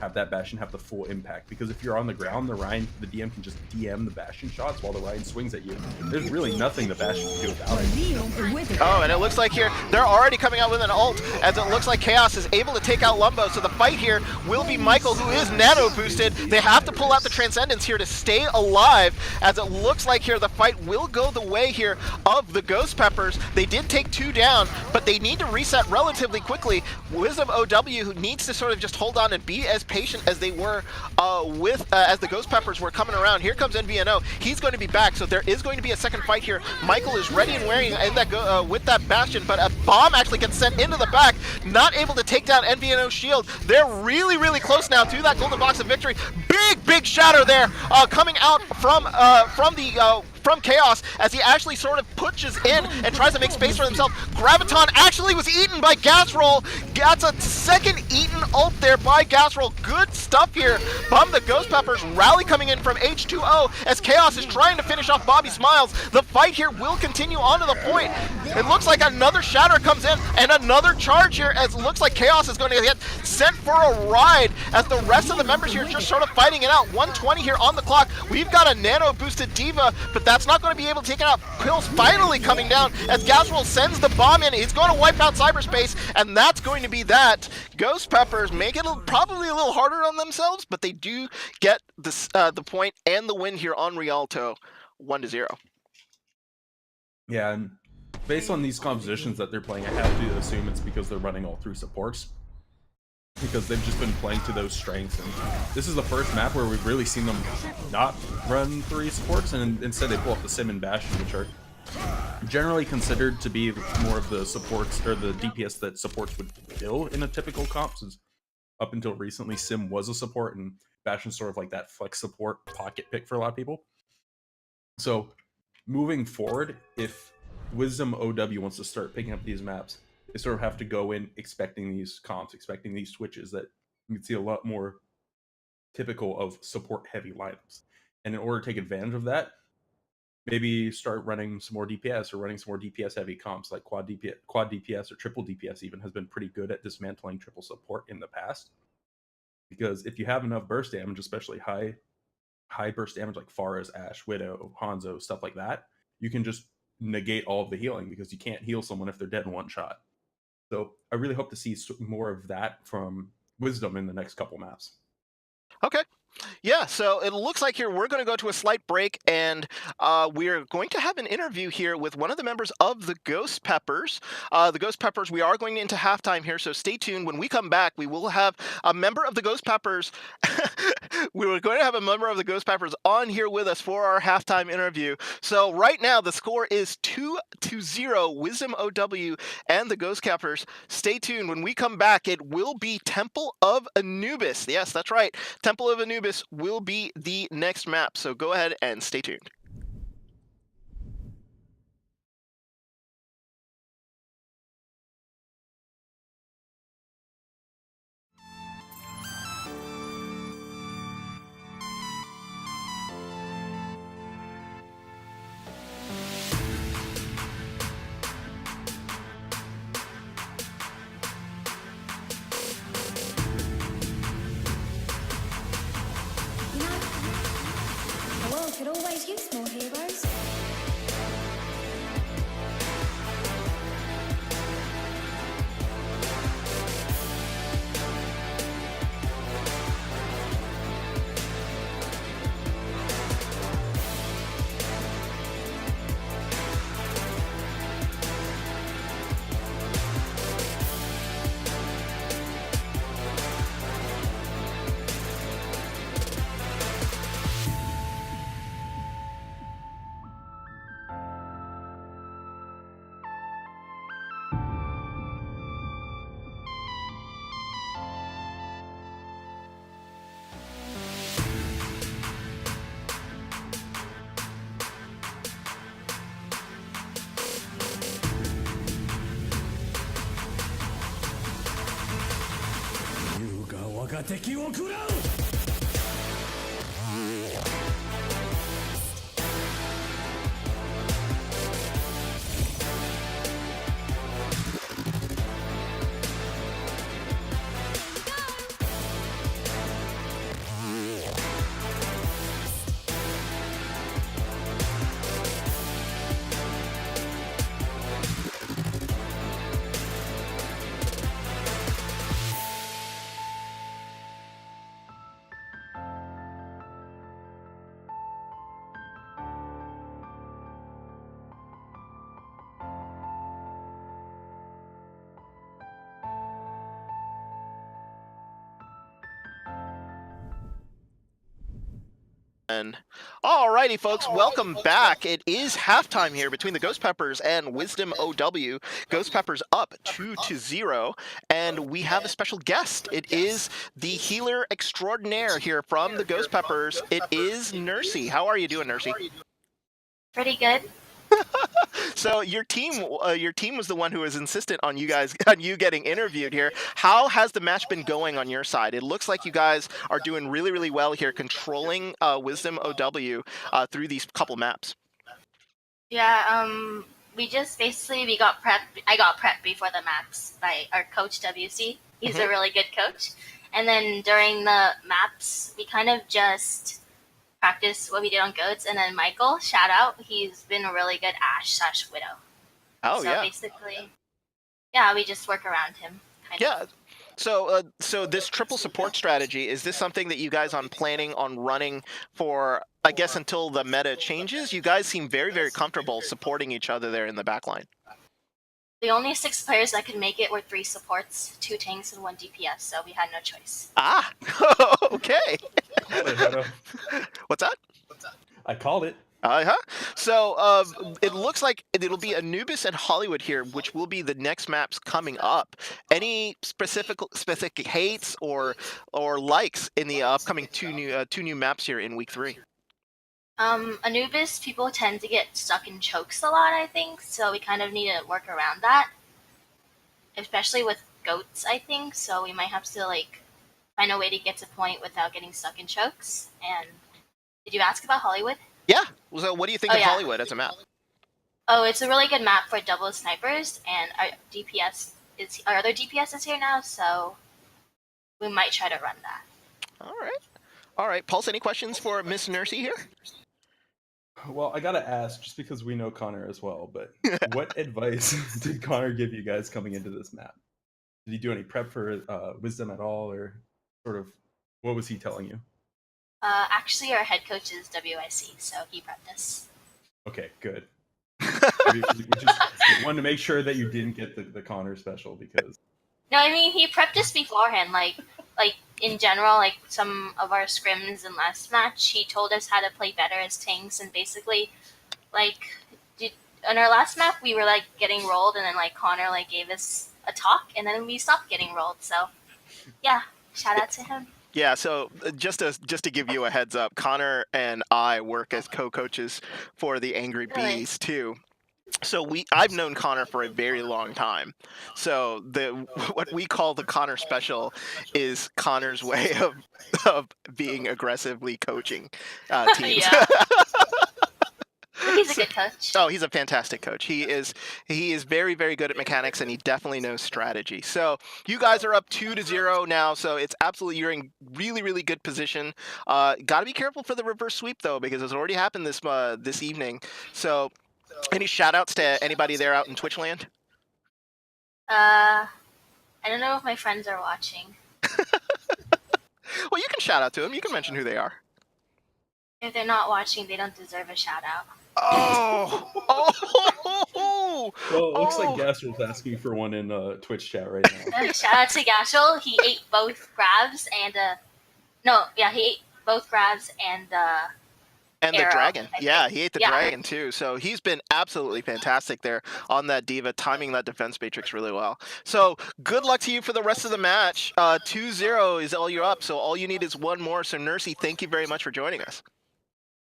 have that Bastion have the full impact. Because if you're on the ground, the DM can just DM the Bastion shots while the Ryan swings at you. There's really nothing the Bastion can do about it. Oh, and it looks like here they're already coming out with an ult, as it looks like Chaos is able to take out Lumbo. So the fight here will be Michael, who is nano boosted. They have to pull out the Transcendence here to stay alive, as it looks like here the fight will go the way here of the Ghost Peppers. They did take 2 down, but they need to reset relatively quickly. WisdomOW, who needs to sort of just hold on and be as patient as they were as the Ghost Peppers were coming around. Here comes NVNO. He's going to be back, so there is going to be a second fight here. Michael is ready and wearing in that with that Bastion, but a bomb actually gets sent into the back, not able to take down NVNO's shield. They're really, really close now to that golden box of victory. Big shatter there coming out from Chaos, as he actually sort of pushes in and tries to make space for himself. Graviton actually was eaten by Gas Roll. That's a second eaten ult there by Gas Roll. Good stuff here. Bum the Ghost Peppers. Rally coming in from H2O as Chaos is trying to finish off Bobby Smiles. The fight here will continue on to the point. It looks like another shatter comes in and another charge here, as it looks like Chaos is going to get sent for a ride, as the rest of the members here just sort of fighting it out. 120 here on the clock. We've got a nano boosted Diva, but that's not going to be able to take it out. Quill's finally coming down as Gasrel sends the bomb in. He's going to wipe out cyberspace, and that's going to be that. Ghost Peppers make it probably a little harder on themselves, but they do get this, the point and the win here on Rialto, 1-0. Yeah, and based on these compositions that they're playing, I have to assume it's because they're running all 3 supports, because they've just been playing to those strengths. And this is the first map where we've really seen them not run 3 supports, and instead they pull up the Sim and Bastion, which are generally considered to be more of the supports, or the DPS that supports would kill in a typical comp, since up until recently Sim was a support and Bastion's sort of like that flex support pocket pick for a lot of people. So moving forward, if WisdomOW wants to start picking up these maps, they sort of have to go in expecting these comps, expecting these switches that you can see a lot more typical of support-heavy lineups. And in order to take advantage of that, maybe start running some more DPS, or running some more DPS-heavy comps, like quad DPS or triple DPS even has been pretty good at dismantling triple support in the past. Because if you have enough burst damage, especially high burst damage like Pharah's, Ashe, Widow, Hanzo, stuff like that, you can just negate all of the healing, because you can't heal someone if they're dead in one shot. So I really hope to see more of that from Wisdom in the next couple maps. Okay. Yeah, so it looks like here we're going to go to a slight break, and we're going to have an interview here with one of the members of the Ghost Peppers. The Ghost Peppers, we are going into halftime here, so stay tuned. When we come back, we will have a member of the Ghost Peppers. We were going to have a member of the Ghost Peppers on here with us for our halftime interview. So right now, the score is 2-0, WisdomOW and the Ghost Peppers. Stay tuned. When we come back, it will be Temple of Anubis. Yes, that's right. Temple of Anubis will be the next map, so go ahead and stay tuned. The world could always use more が敵を食らう Alrighty, folks, welcome back. It is halftime here between the Ghost Peppers and WisdomOW. Ghost Peppers up 2-0, and we have a special guest. It is the healer extraordinaire here from the Ghost Peppers. It is Nursey. How are you doing, Nursey? Pretty good. So your team was the one who was insistent on you getting interviewed here. How has the match been going on your side? It looks like you guys are doing really, really well here, controlling WisdomOW through these couple maps. Yeah, we just basically got prepped. I got prepped before the maps by our coach WC. He's a really good coach. And then during the maps, we kind of just practice what we did on goats, and then Michael, shout out, he's been a really good Ashe/Widow. Oh, so yeah. Basically, yeah, we just work around him. Yeah. So this triple support strategy, is this something that you guys are planning on running for, I guess, until the meta changes? You guys seem very, very comfortable supporting each other there in the backline. The only 6 players that could make it were 3 supports, 2 tanks, and 1 DPS, so we had no choice. Ah, okay. What's that? I called it. So it looks like it'll be Anubis and Hollywood here, which will be the next maps coming up. Any specific hates or likes in the upcoming two new maps here in week 3? Anubis, people tend to get stuck in chokes a lot, I think, so we kind of need to work around that. Especially with goats, I think, so we might have to, find a way to get to point without getting stuck in chokes. And did you ask about Hollywood? Yeah. So what do you think of Hollywood as a map? Oh, it's a really good map for double snipers, and our other DPS is here now, so we might try to run that. All right. Pulse, any questions for Miss Nursey here? Well, I gotta ask, just because we know Connor as well, but what advice did Connor give you guys coming into this map? Did he do any prep for Wisdom at all, or sort of what was he telling you? Actually, our head coach is WIC, so he prepped us. Okay, good. we just wanted to make sure that you didn't get the Connor special, because... No, I mean, he prepped us beforehand, like in general, some of our scrims in last match, he told us how to play better as tanks, and basically, on our last map, we were, getting rolled, and then, Connor, gave us a talk, and then we stopped getting rolled, so, yeah, shout out to him. Yeah, so just to give you a heads up, Connor and I work as co-coaches for the Angry Bees too. So I've known Connor for a very long time. So what we call the Connor special is Connor's way of being aggressively coaching teams. Yeah. He's a good coach. Oh, he's a fantastic coach. He is very, very good at mechanics, and he definitely knows strategy. So you guys are up 2-0 now, so it's absolutely, you're in really, really good position. Got to be careful for the reverse sweep though, because it's already happened this evening. So any shout outs to anybody there out in Twitch land? I don't know if my friends are watching. Well, you can shout out to them. You can mention who they are. If they're not watching, they don't deserve a shout out. Oh! Well, it looks like Gastrel's asking for one in Twitch chat right now. Shout out to Gastrel. He ate both grabs and he ate both grabs and And arrow, the dragon. Yeah, he ate the Yeah. dragon too. So he's been absolutely fantastic there on that diva, timing that defense matrix really well. So good luck to you for the rest of the match. 2-0 is all you're up. So all you need is one more. So Nursey, thank you very much for joining us.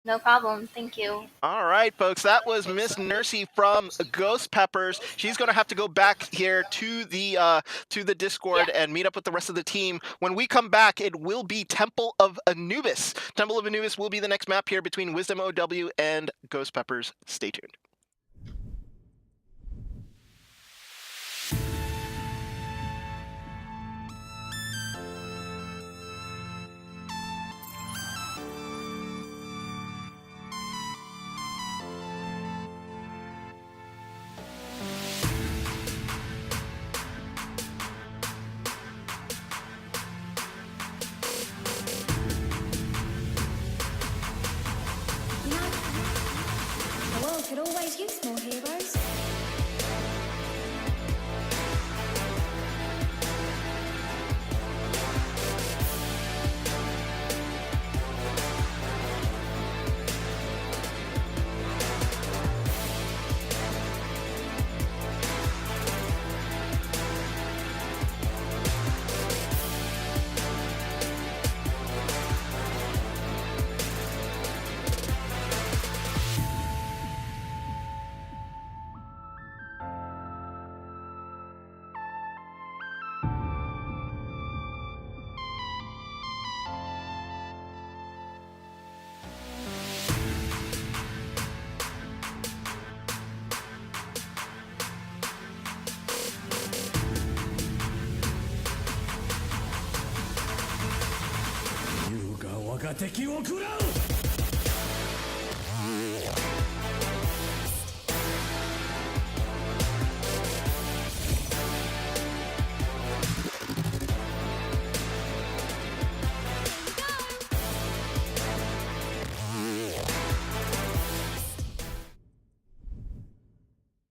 No problem. Thank you. All right, folks, that was Miss Nursey from Ghost Peppers. She's going to have to go back here to the Discord and meet up with the rest of the team. When we come back, it will be Temple of Anubis. Temple of Anubis will be the next map here between WisdomOW and Ghost Peppers. Stay tuned. You know, the world could always use more heroes. You ga waga teki wo kurau!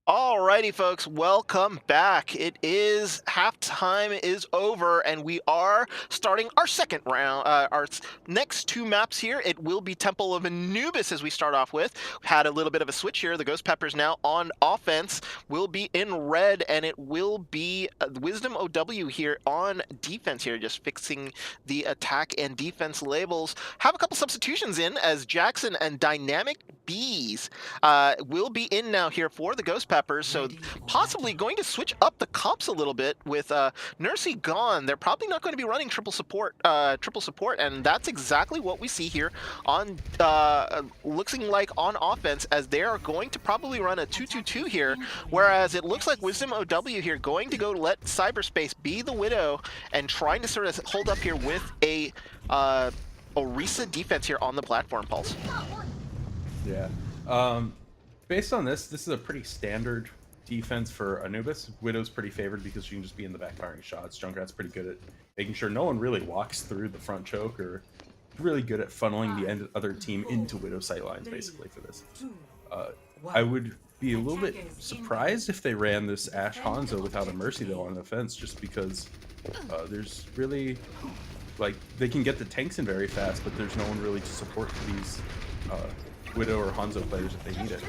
Alrighty, folks, welcome back. It is halftime is over, and we are starting our second round. Our next two maps here, it will be Temple of Anubis as we start off with. We had a little bit of a switch here. The Ghost Peppers now on offense will be in red, and it will be WisdomOW here on defense here, just fixing the attack and defense labels. Have a couple substitutions in as Jackson and Dynamic Bees will be in now here for the Ghost Peppers, so possibly going to switch up the comps a little bit with Nursey gone. They're probably not going to be running triple support, and that's exactly what we see here on looking like on offense, as they are going to probably run a 2-2-2 here, whereas it looks like WisdomOW here going to go let Cyberspace be the Widow and trying to sort of hold up here with a Orisa defense here on the platform, Pulse. Yeah. Based on this is a pretty standard defense for Anubis. Widow's pretty favored because she can just be in the back firing shots. Junkrat's pretty good at making sure no one really walks through the front choke, or really good at funneling the other team into Widow sightlines, basically, for this. I would be a little bit surprised if they ran this Ashe Hanzo without a Mercy, though, on the fence, just because there's really... like, they can get the tanks in very fast, but there's no one really to support these Widow or Hanzo players if they need it.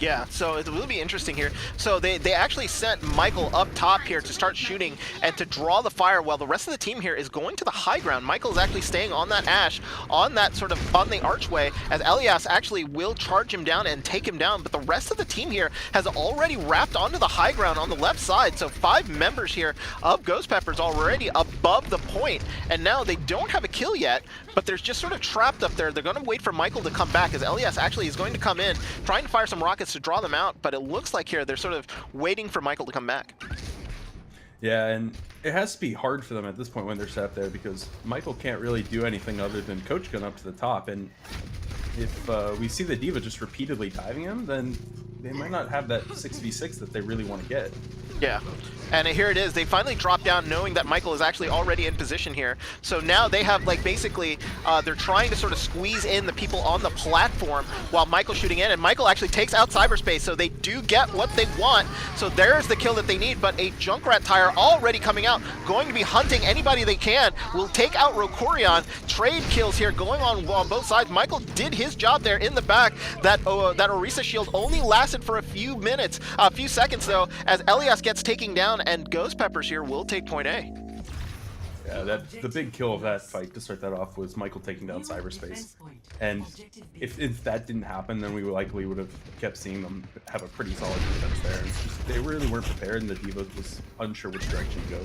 Yeah, so it will be interesting here. So they actually sent Michael up top here to start shooting and to draw the fire, while the rest of the team here is going to the high ground. Michael is actually staying on that Ashe, on that sort of, on the archway, as Ilios actually will charge him down and take him down, but the rest of the team here has already wrapped onto the high ground on the left side, so 5 members here of Ghost Peppers already above the point, and now they don't have a kill yet, but they're just sort of trapped up there. They're going to wait for Michael to come back, as Ilios actually is going to come in, trying to fire some rockets to draw them out, but it looks like here they're sort of waiting for Michael to come back. Yeah, and it has to be hard for them at this point when they're set up there, because Michael can't really do anything other than coach gun up to the top, and if we see the D.Va just repeatedly diving him, then they might not have that 6v6 that they really want to get. Yeah, and here it is. They finally drop down knowing that Michael is actually already in position here. So now they have, like, basically, they're trying to sort of squeeze in the people on the platform while Michael's shooting in, and Michael actually takes out Cyberspace, so they do get what they want. So there's the kill that they need, but a Junkrat tire already coming out, going to be hunting anybody they can, will take out Rokorion. Trade kills here going on both sides. Michael did his job there in the back. That Orisa shield only lasted for a few minutes, a few seconds though, as Ilios gets taken down, and Ghost Peppers here will take point A. Yeah, the big kill of that fight to start that off was Michael taking down cyberspace. And if that didn't happen, then we likely would have kept seeing them have a pretty solid defense there. It's just, they really weren't prepared, and the Diva was unsure which direction to go.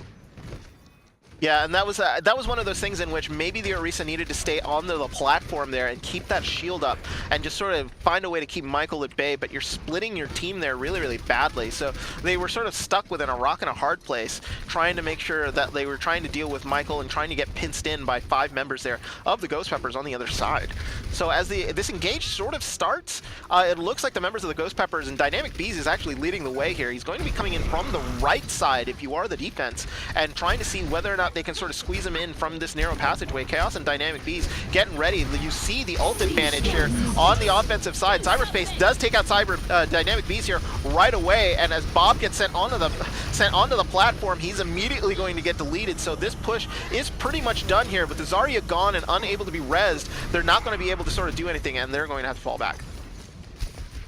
Yeah, and that was one of those things in which maybe the Orisa needed to stay on the platform there and keep that shield up and just sort of find a way to keep Michael at bay, but you're splitting your team there really, really badly. So they were sort of stuck within a rock and a hard place, trying to make sure that they were trying to deal with Michael and trying to get pinced in by 5 members there of the Ghost Peppers on the other side. So as this engage sort of starts, it looks like the members of the Ghost Peppers and Dynamic Bees is actually leading the way here. He's going to be coming in from the right side if you are the defense and trying to see whether or not they can sort of squeeze him in from this narrow passageway. Chaos and Dynamic Bees getting ready. You see the ult advantage here on the offensive side. Cyberspace does take out Dynamic Bees here right away, and as Bob gets sent onto the platform, he's immediately going to get deleted. So this push is pretty much done here. With the Zarya gone and unable to be rezzed, they're not going to be able to sort of do anything, and they're going to have to fall back.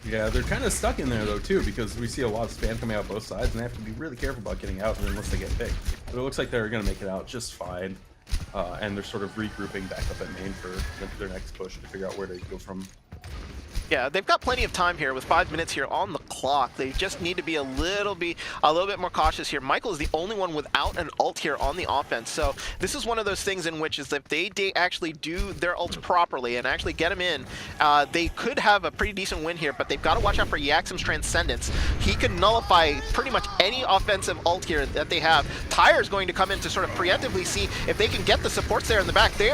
Yeah, they're kind of stuck in there though too, because we see a lot of spam coming out both sides, and they have to be really careful about getting out unless they get picked. But it looks like they're going to make it out just fine, and they're sort of regrouping back up at main for their next push to figure out where to go from. Yeah, they've got plenty of time here with 5 minutes here on the clock. They just need to be a little bit more cautious here. Michael is the only one without an ult here on the offense. So this is one of those things in which is if they actually do their ults properly and actually get him in, they could have a pretty decent win here, but they've got to watch out for Yaxim's Transcendence. He can nullify pretty much any offensive ult here that they have. Tyre's going to come in to sort of preemptively see if they can get the supports there in the back. They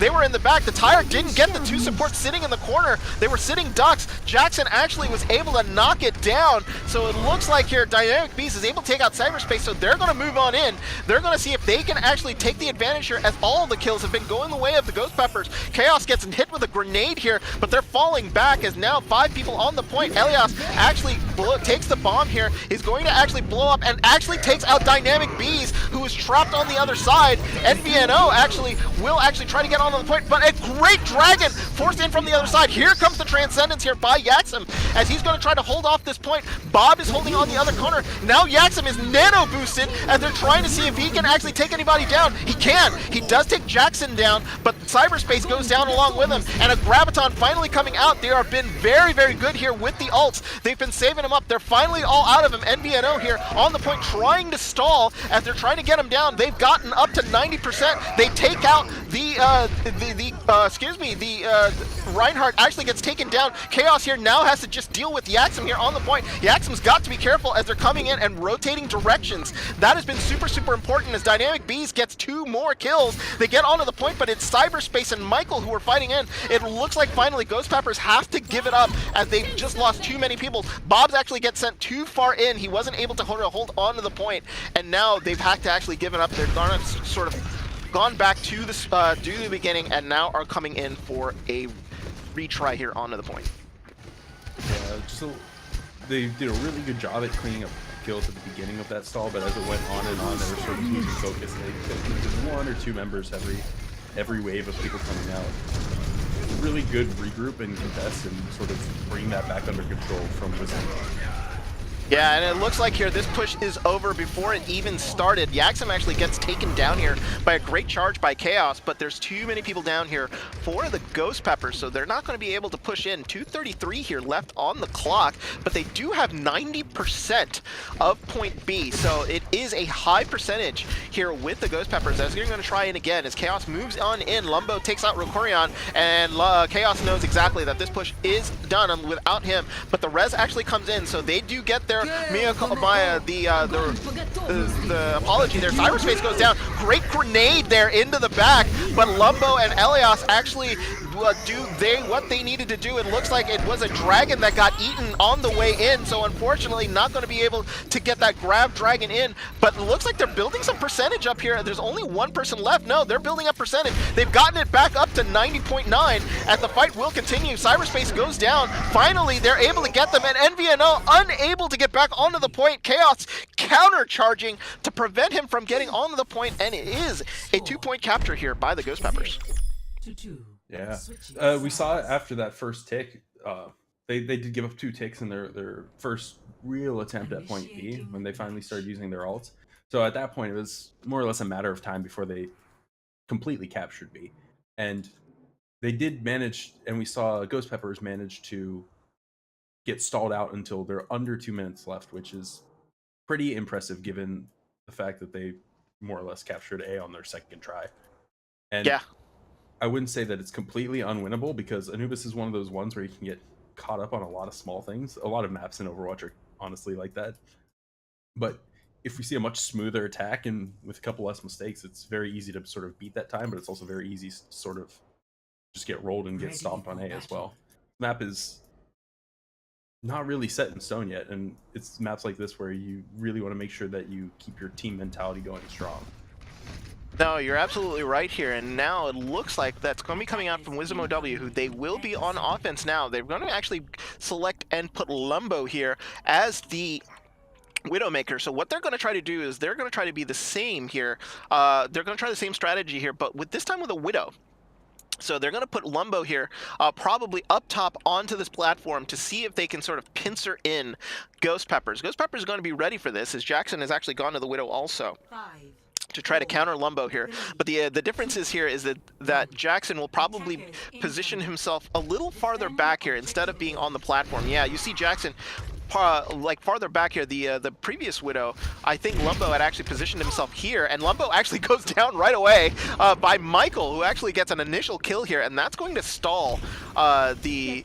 were in the back. The Tyre didn't get the 2 supports sitting in the corner. They were sitting ducks. Jackson actually was able to knock it down, so it looks like here Dynamic Beast is able to take out cyberspace, so they're going to move on in. They're going to see if they can actually take the advantage here, as all of the kills have been going the way of the Ghost Peppers. Chaos gets hit with a grenade here, but they're falling back as now 5 people on the point. Ilios actually takes the bomb here. He's going to actually blow up and actually takes out Dynamic Bees, who is trapped on the other side. NVNO will try to get onto the point, but a great dragon forced in from the other side. Here comes the Transcendence here by Yaxim, as he's going to try to hold off this point. Bob is holding on the other corner. Now Yaxim is nano boosted, and they're trying to see if he can actually take anybody down. He can. He does take Jackson down, but cyberspace goes down along with him, and a Graviton finally coming out. They have been very, very good here with the ults. They've been saving him up. They're finally all out of him. NVNO here on the point trying to stall as they're trying to get him down. They've gotten up to 90%. They take out Reinhardt actually gets taken down. Chaos here now has to just deal with Yaxim here on the point. Yaxim's got to be careful as they're coming in and rotating directions. That has been super, super important as Dynamic Bees gets 2 more kills. They get onto the point, but it's Cyberspace and Michael who are fighting in. It looks like finally Ghost Peppers have to give it up as they've just lost too many people. Bob's actually gets sent too far in. He wasn't able to hold on to the point, and now they've had to actually give it up. They're gonna sort of gone back to the beginning and now are coming in for a retry here onto the point. Yeah, they did a really good job at cleaning up kills at the beginning of that stall, but as it went on and on, they were sort of losing focus. They did 1 or 2 members every wave of people coming out. Really good regroup and contest and sort of bring that back under control from WisdomOW. Yeah, and it looks like here this push is over before it even started. Yaxim actually gets taken down here by a great charge by Chaos, but there's too many people down here for the Ghost Peppers, so they're not going to be able to push in. 2:33 here left on the clock, but they do have 90% of point B, so it is a high percentage here with the Ghost Peppers. As they're going to try in again as Chaos moves on in. Lumbo takes out Rokorion, and Chaos knows exactly that this push is done without him, but the res actually comes in, so they do get their the apology there. Cyberspace goes down. Great grenade there into the back, but Lumbo and Ilios actually do what they needed to do. It looks like it was a dragon that got eaten on the way in, so unfortunately not going to be able to get that grab dragon in, but it looks like they're building some percentage up here. There's only 1 person left. No, they're building up percentage. They've gotten it back up to 90.9 as the fight will continue. Cyberspace goes down. Finally, they're able to get them, and NVNO unable to get back onto the point. Chaos counter-charging to prevent him from getting onto the point, and it is a 2-point capture here by the Ghost Peppers. Yeah, we saw after that first tick, they did give up 2 ticks in their first real attempt at point B when they finally started using their ults. So at that point, it was more or less a matter of time before they completely captured B. And they did manage, and we saw Ghost Peppers manage to get stalled out until they're under 2 minutes left, which is pretty impressive given the fact that they more or less captured A on their second try. And Yeah. I wouldn't say that it's completely unwinnable, because Anubis is one of those ones where you can get caught up on a lot of small things. A lot of maps in Overwatch are honestly like that. But if we see a much smoother attack and with a couple less mistakes, it's very easy to sort of beat that time, but it's also very easy to sort of just get rolled and get stomped on A as well. Map is not really set in stone yet, and it's maps like this where you really want to make sure that you keep your team mentality going strong. No, you're absolutely right here, and now it looks like that's going to be coming out from WisdomOW, who they will be on offense now. They're going to actually select and put Lumbo here as the Widowmaker. So what they're going to try to do is they're going to try to be the same here. They're going to try the same strategy here, but with this time with a Widow. So they're going to put Lumbo here, probably up top onto this platform to see if they can sort of pincer in Ghost Peppers. Ghost Peppers is going to be ready for this, as Jackson has actually gone to the Widow also to try to counter Lumbo here. But the difference is here is that Jackson will probably position himself a little farther back here instead of being on the platform. Yeah, you see Jackson like farther back here. The previous Widow, I think Lumbo had actually positioned himself here, and Lumbo actually goes down right away by Michael, who actually gets an initial kill here, and that's going to stall the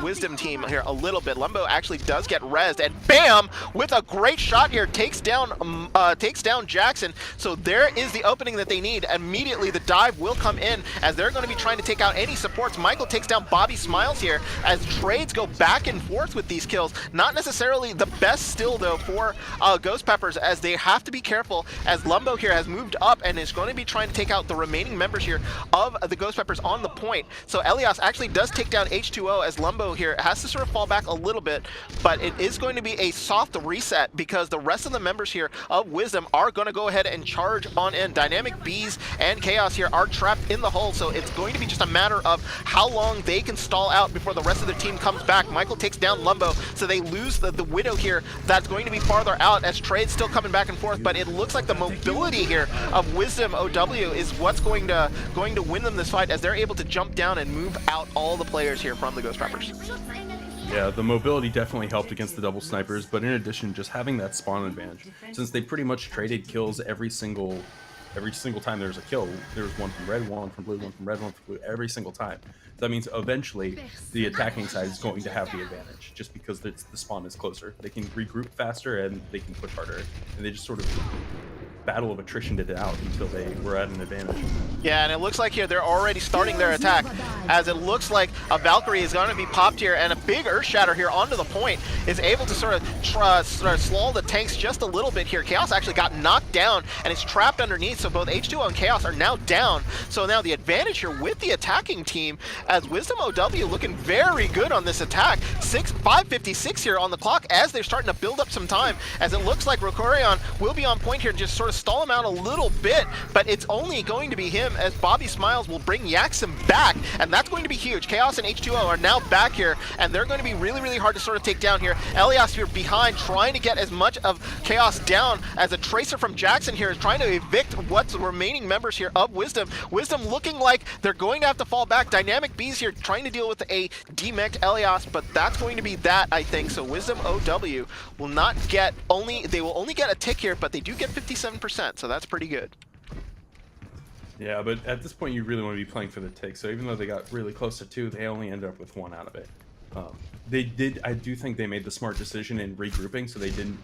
Wisdom team here a little bit. Lumbo actually does get rezzed, and bam, with a great shot here, takes down Jackson. So there is the opening that they need. Immediately the dive will come in, as they're going to be trying to take out any supports. Michael takes down Bobby Smiles here, as trades go back and forth with these kills. Not necessarily the best still though for Ghost Peppers, as they have to be careful, as Lumbo here has moved up and is going to be trying to take out the remaining members here of the Ghost Peppers on the point. So Ilios actually does take down H2O, as Lumbo here has to sort of fall back a little bit, but it is going to be a soft reset because the rest of the members here of Wisdom are going to go ahead and charge on in. Dynamic Bees and Chaos here are trapped in the hole, so it's going to be just a matter of how long they can stall out before the rest of their team comes back. Michael takes down Lumbo, so they lose the Widow here. That's going to be farther out, as trades still coming back and forth, but it looks like the mobility here of WisdomOW is what's going to win them this fight, as they're able to jump down and move out all the players here from the Ghost Peppers. Yeah, the mobility definitely helped against the double snipers, but in addition, just having that spawn advantage, since they pretty much traded kills every single time there was a kill. There was one from red, one from blue, one from red, one from blue, every single time. That means eventually the attacking side is going to have the advantage, just because the spawn is closer. They can regroup faster and they can push harder, and they just sort of battle of attrition it out until they were at an advantage. Yeah, and it looks like here they're already starting their attack, as it looks like a Valkyrie is going to be popped here, and a big Earth Shatter here onto the point is able to sort of slow the tanks just a little bit here. Chaos actually got knocked down and is trapped underneath, so both H2O and Chaos are now down. So now the advantage here with the attacking team, as WisdomOW looking very good on this attack. 5:56 here on the clock, as they're starting to build up some time, as it looks like Rokorion will be on point here, just sort of stall him out a little bit, but it's only going to be him, as Bobby Smiles will bring Yaxim back, and that's going to be huge. Chaos and H2O are now back here, and they're going to be really, really hard to sort of take down here. Ilios here behind, trying to get as much of Chaos down, as a Tracer from Jackson here is trying to evict what's the remaining members here of Wisdom. Wisdom looking like they're going to have to fall back. Dynamic Bees here trying to deal with a demeched Ilios, but that's going to be that, I think. So WisdomOW will not get they will only get a tick here, but they do get 57%, so that's pretty good. Yeah, but at this point you really want to be playing for the tick, so even though they got really close to 2, they only ended up with 1 out of it. I do think they made the smart decision in regrouping, so they didn't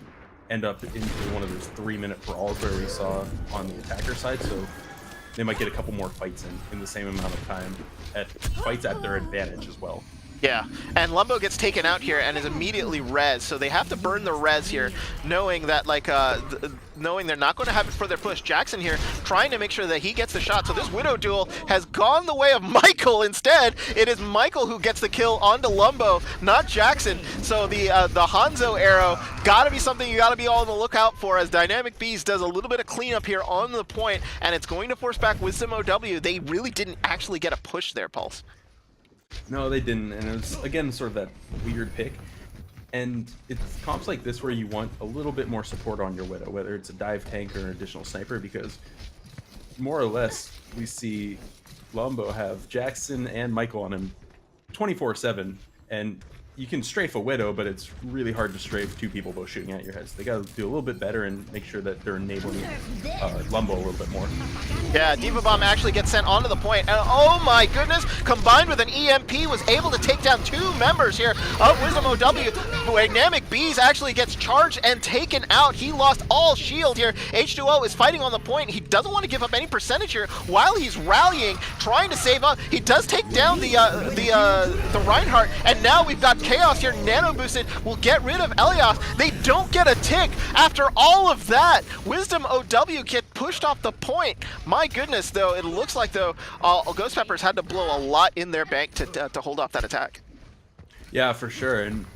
end up into one of those 3-minute brawls where we saw on the attacker side, so they might get a couple more fights in the same amount of time, fights at their advantage as well. Yeah, and Lumbo gets taken out here and is immediately res, so they have to burn the res here, knowing that knowing they're not going to have it for their push. Jackson here trying to make sure that he gets the shot, so this Widow duel has gone the way of Michael instead. It is Michael who gets the kill onto Lumbo, not Jackson. So the Hanzo arrow gotta be something you gotta be all on the lookout for, as Dynamic Bees does a little bit of cleanup here on the point, and it's going to force back WisdomOW. They really didn't actually get a push there, Pulse. No, they didn't, and it was, again, sort of that weird pick. And it's comps like this where you want a little bit more support on your Widow, whether it's a dive tank or an additional sniper, because more or less we see Lumbo have Jackson and Michael on him 24/7, and you can strafe a Widow, but it's really hard to strafe two people both shooting at your heads. They gotta do a little bit better and make sure that they're enabling Lumbo a little bit more. Yeah, Diva Bomb actually gets sent onto the point, and oh my goodness, combined with an EMP, was able to take down 2 members here of WisdomOW. Dynamic Bees actually gets charged and taken out. He lost all shield here. H2O is fighting on the point. He doesn't want to give up any percentage here while he's rallying, trying to save up. He does take down the Reinhardt, and now we've got Chaos here, nano boosted, will get rid of Ilios. They don't get a tick after all of that. WisdomOW get pushed off the point. My goodness, though, it looks like, though, Ghost Peppers had to blow a lot in their bank to hold off that attack. Yeah, for sure. And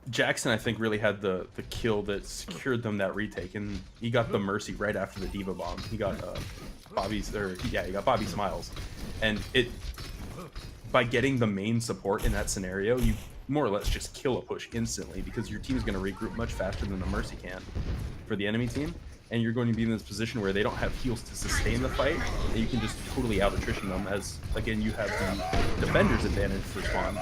Jackson, I think, really had the kill that secured them that retake, and he got the Mercy right after the Diva Bomb. He got he got Bobby Smiles, and by getting the main support in that scenario, you more or less just kill a push instantly, because your team is going to regroup much faster than the Mercy can for the enemy team, and you're going to be in this position where they don't have heals to sustain the fight, and you can just totally out attrition them, as again you have the defender's advantage for spawn.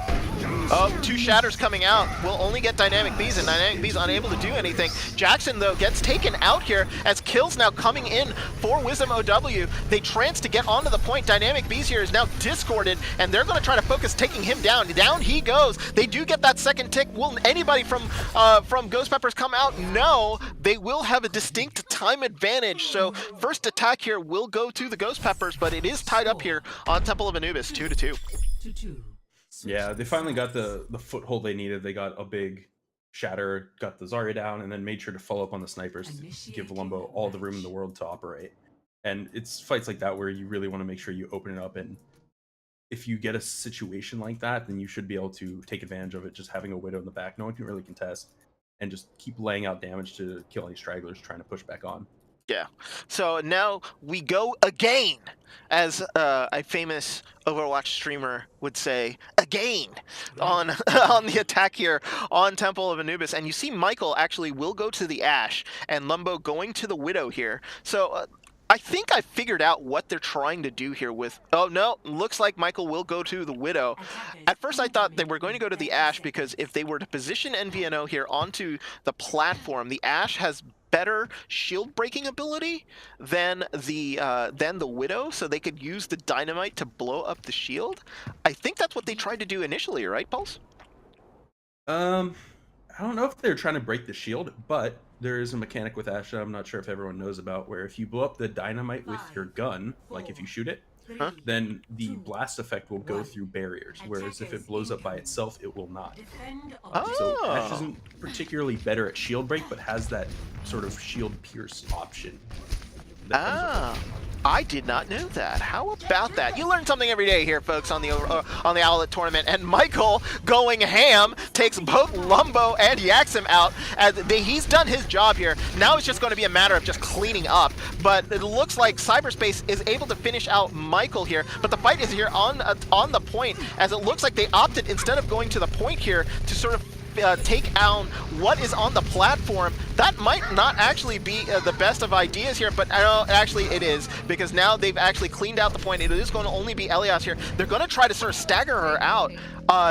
Oh, 2 shatters coming out. Will only get Dynamic Bees, and Dynamic Bees unable to do anything. Jackson, though, gets taken out here as kills now coming in for WisdomOW. They trance to get onto the point. Dynamic Bees here is now discorded, and they're going to try to focus taking him down. Down he goes. They do get that second tick. Will anybody from Ghost Peppers come out? No. They will have a distinct time advantage. So first attack here will go to the Ghost Peppers, but it is tied up here on Temple of Anubis, 2-2. Yeah, they finally got the foothold they needed. They got a big shatter, got the Zarya down, and then made sure to follow up on the snipers to give Lumbo all the room in the world to operate. And it's fights like that where you really want to make sure you open it up, and if you get a situation like that, then you should be able to take advantage of it, just having a Widow in the back. No one can really contest, and just keep laying out damage to kill any stragglers trying to push back on. Yeah. So now we go again, as a famous Overwatch streamer would say, again, on the attack here on Temple of Anubis. And you see Michael actually will go to the Ashe, and Lumbo going to the Widow here. So I think I figured out what they're trying to do here with... Oh, no. Looks like Michael will go to the Widow. At first, I thought they were going to go to the Ashe, because if they were to position NVNO here onto the platform, the Ashe has better shield breaking ability than the Widow, so they could use the dynamite to blow up the shield. I think that's what they tried to do initially, right, Pulse? I don't know if they're trying to break the shield, but there is a mechanic with Ashe I'm not sure if everyone knows about, where if you blow up the dynamite with your gun, like if you shoot it, then the blast effect will go through barriers, whereas if it blows up by itself, it will not. So Ashe isn't particularly better at shield break, but has that sort of shield pierce option. I did not know that. How about that? You learn something every day here, folks, on the Owlet tournament. And Michael, going ham, takes both Lumbo and Yaxim out. He's done his job here. Now it's just going to be a matter of just cleaning up. But it looks like Cyberspace is able to finish out Michael here. But the fight is here on the point, as it looks like they opted, instead of going to the point here, to sort of take out what is on the platform. That might not actually be the best of ideas here, but actually it is, because now they've actually cleaned out the point. It is going to only be Ilios here. They're going to try to sort of stagger her out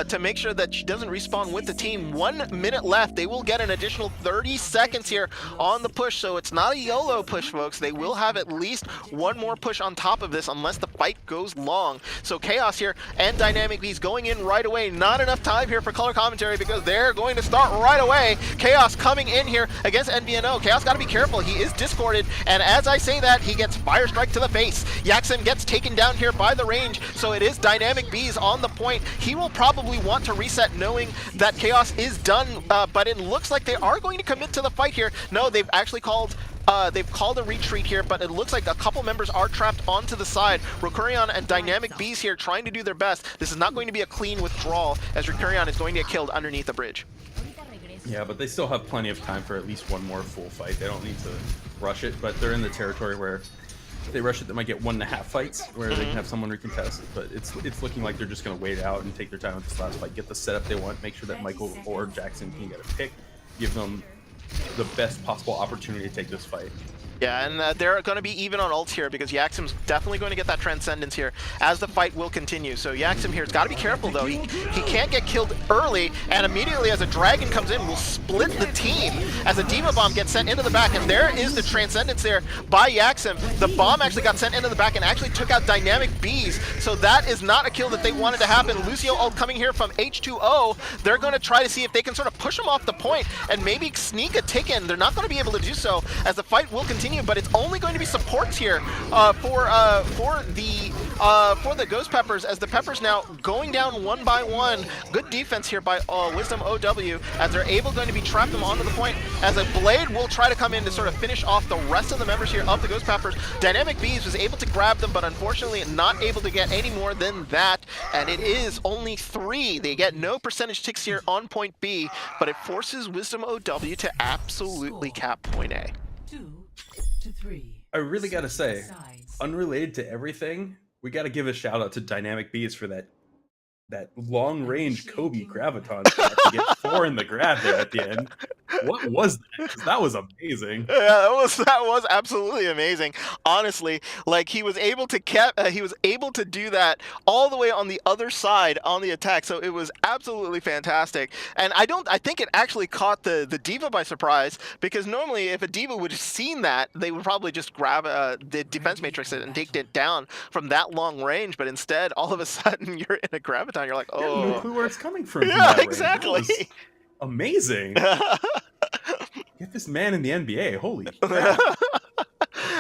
to make sure that she doesn't respawn with the team. 1 minute left. They will get an additional 30 seconds here on the push, so it's not a YOLO push, folks. They will have at least one more push on top of this unless the fight goes long. So Chaos here and Dynamic Bees going in right away. Not enough time here for color commentary, because they're going to start right away. Chaos coming in here against NVNO. Chaos got to be careful. He is discorded, and as I say that, he gets Fire Strike to the face. Yaxim gets taken down here by the range, so it is Dynamic Bees on the point. He will probably want to reset, knowing that Chaos is done, but it looks like they are going to commit to the fight here. No, they've actually called a retreat here, but it looks like a couple members are trapped onto the side. Rokurion and Dynamic Bees here trying to do their best. This is not going to be a clean withdrawal, as Rokurion is going to get killed underneath the bridge. Yeah, but they still have plenty of time for at least one more full fight. They don't need to rush it, but they're in the territory where If they rush it, they might get 1.5 fights where they can have someone recontest. But it's looking like they're just going to wait it out and take their time with this last fight, get the setup they want, make sure that Michael or Jackson can get a pick, give them the best possible opportunity to take this fight. Yeah, and they're going to be even on ults here because Yaxim's definitely going to get that Transcendence here as the fight will continue. So Yaxim here has got to be careful though. He can't get killed early, and immediately as a Dragon comes in, will split the team as a D.Va Bomb gets sent into the back, and there is the Transcendence there by Yaxim. The bomb actually got sent into the back and actually took out Dynamic Bees, so that is not a kill that they wanted to happen. Lucio ult coming here from H2O. They're going to try to see if they can sort of push him off the point and maybe sneak a tick in. They're not going to be able to do so as the fight will continue. But it's only going to be supports here for the Ghost Peppers, as the Peppers now going down one by one. Good defense here by WisdomOW as they're going to be trap them onto the point, as a Blade will try to come in to sort of finish off the rest of the members here of the Ghost Peppers. Dynamic Bees was able to grab them, but unfortunately not able to get any more than that, and it is only 3. They get no percentage ticks here on point B, but it forces WisdomOW to absolutely cap point A. 2-3. I really gotta say, unrelated to everything, we gotta give a shout out to Dynamic Bees for that long range Kobe graviton to get 4 in the grab there at the end. What was that? 'Cause that was amazing. Yeah, that was absolutely amazing. Honestly, like he was able to do that all the way on the other side on the attack. So it was absolutely fantastic. And I think it actually caught the D.Va by surprise, because normally if a D.Va would have seen that, they would probably just grab the defense matrix and take it down from that long range. But instead, all of a sudden you're in a graviton. You're like, oh, no clue where it's coming from. Yeah, exactly. Amazing. Get this man in the NBA. Holy crap.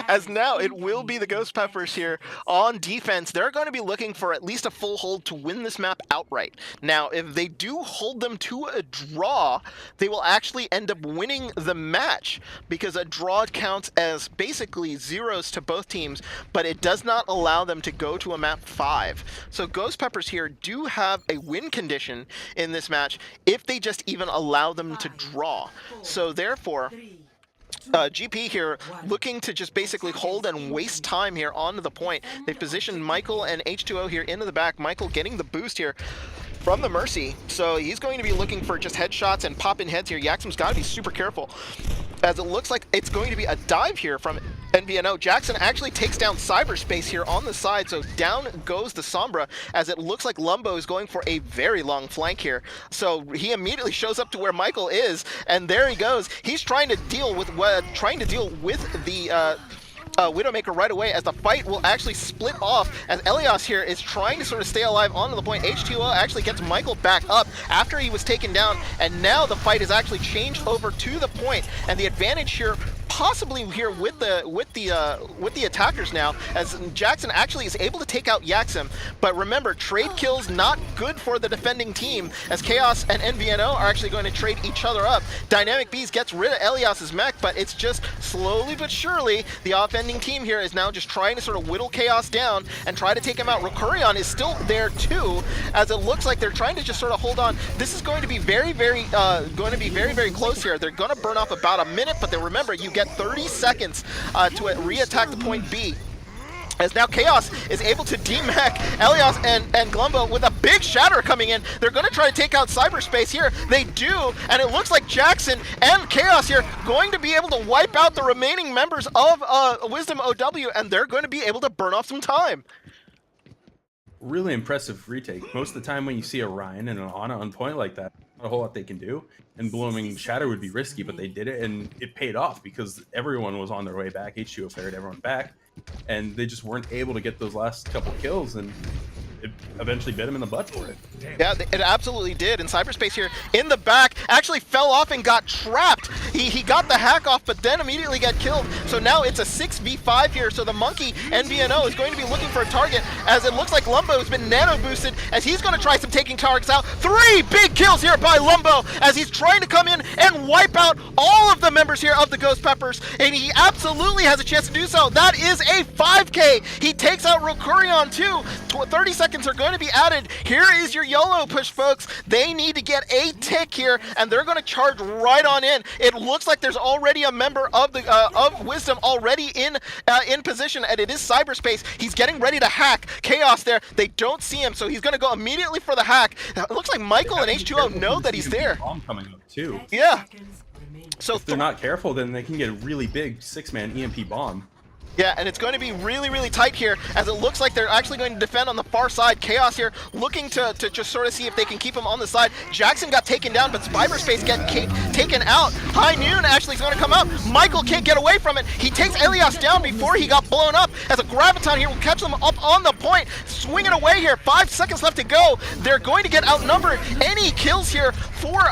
As now it will be the Ghost Peppers here on defense. They're going to be looking for at least a full hold to win this map outright. Now, if they do hold them to a draw, they will actually end up winning the match, because a draw counts as basically zeros to both teams, but it does not allow them to go to a map 5. So Ghost Peppers here do have a win condition in this match if they just even allow them to draw. So therefore, GP here looking to just basically hold and waste time here onto the point. They've positioned Michael and H2O here into the back. Michael getting the boost here from the Mercy, so he's going to be looking for just headshots and pop-in heads here. Yaxim's got to be super careful, as it looks like it's going to be a dive here from NVNO. Jackson actually takes down Cyberspace here on the side, so down goes the Sombra, as it looks like Lumbo is going for a very long flank here. So he immediately shows up to where Michael is, and there he goes. He's trying to deal with the Widowmaker right away, as the fight will actually split off, as Ilios here is trying to sort of stay alive onto the point. H2O actually gets Michael back up after he was taken down, and now the fight is actually changed over to the point, and the advantage here possibly here with the attackers now, as Jackson actually is able to take out Yaxim. But remember, trade kills not good for the defending team, as Chaos and NVNO are actually going to trade each other up. Dynamic Bees gets rid of Elias's mech, but it's just slowly but surely the offending team here is now just trying to sort of whittle Chaos down and try to take him out. Rokurion is still there too, as it looks like they're trying to just sort of hold on. This is going to be very close here. They're going to burn off about a minute, but then remember, you get 30 seconds to re-attack the point B. As now Chaos is able to demech Ilios and Glumbo with a big shatter coming in. They're going to try to take out Cyberspace here. They do, and it looks like Jackson and Chaos here going to be able to wipe out the remaining members of WisdomOW, and they're going to be able to burn off some time. Really impressive retake. Most of the time when you see a Ryan and an Ana on point like that, not a whole lot they can do, and blowing Shatter would be risky, but they did it, and it paid off because everyone was on their way back. H2O ferried everyone back, and they just weren't able to get those last couple kills, and it eventually bit him in the butt for it. Yeah, it absolutely did. And Cyberspace here in the back actually fell off and got trapped. He got the hack off, but then immediately got killed. So now it's a 6v5 here. So the Monkey NVNO is going to be looking for a target, as it looks like Lumbo has been nano boosted, as he's going to try some taking targets out. 3 big kills here by Lumbo, as he's trying to come in and wipe out all of the members here of the Ghost Peppers, and he absolutely has a chance to do so. That is a 5k. He takes out Rokurion too. 30 seconds are going to be added. Here is your YOLO push, folks. They need to get a tick here, and they're going to charge right on in. It looks like there's already a member of the of Wisdom already in position, and it is cyberspace. He's getting ready to hack. Chaos there. They don't see him, so he's going to go immediately for the hack. It looks like Michael and H2O know that he's there. Bomb coming up too. Yeah. So if they're not careful, then they can get a really big 6-man EMP bomb. Yeah, and it's going to be really, really tight here, as it looks like they're actually going to defend on the far side. Chaos here looking to just sort of see if they can keep him on the side. Jackson got taken down, but Cyberspace getting taken out. High Noon actually is going to come out. Michael can't get away from it. He takes Ilios down before he got blown up, as a Graviton here will catch them up on the point. Swinging away here, 5 seconds left to go. They're going to get outnumbered. Any kills here for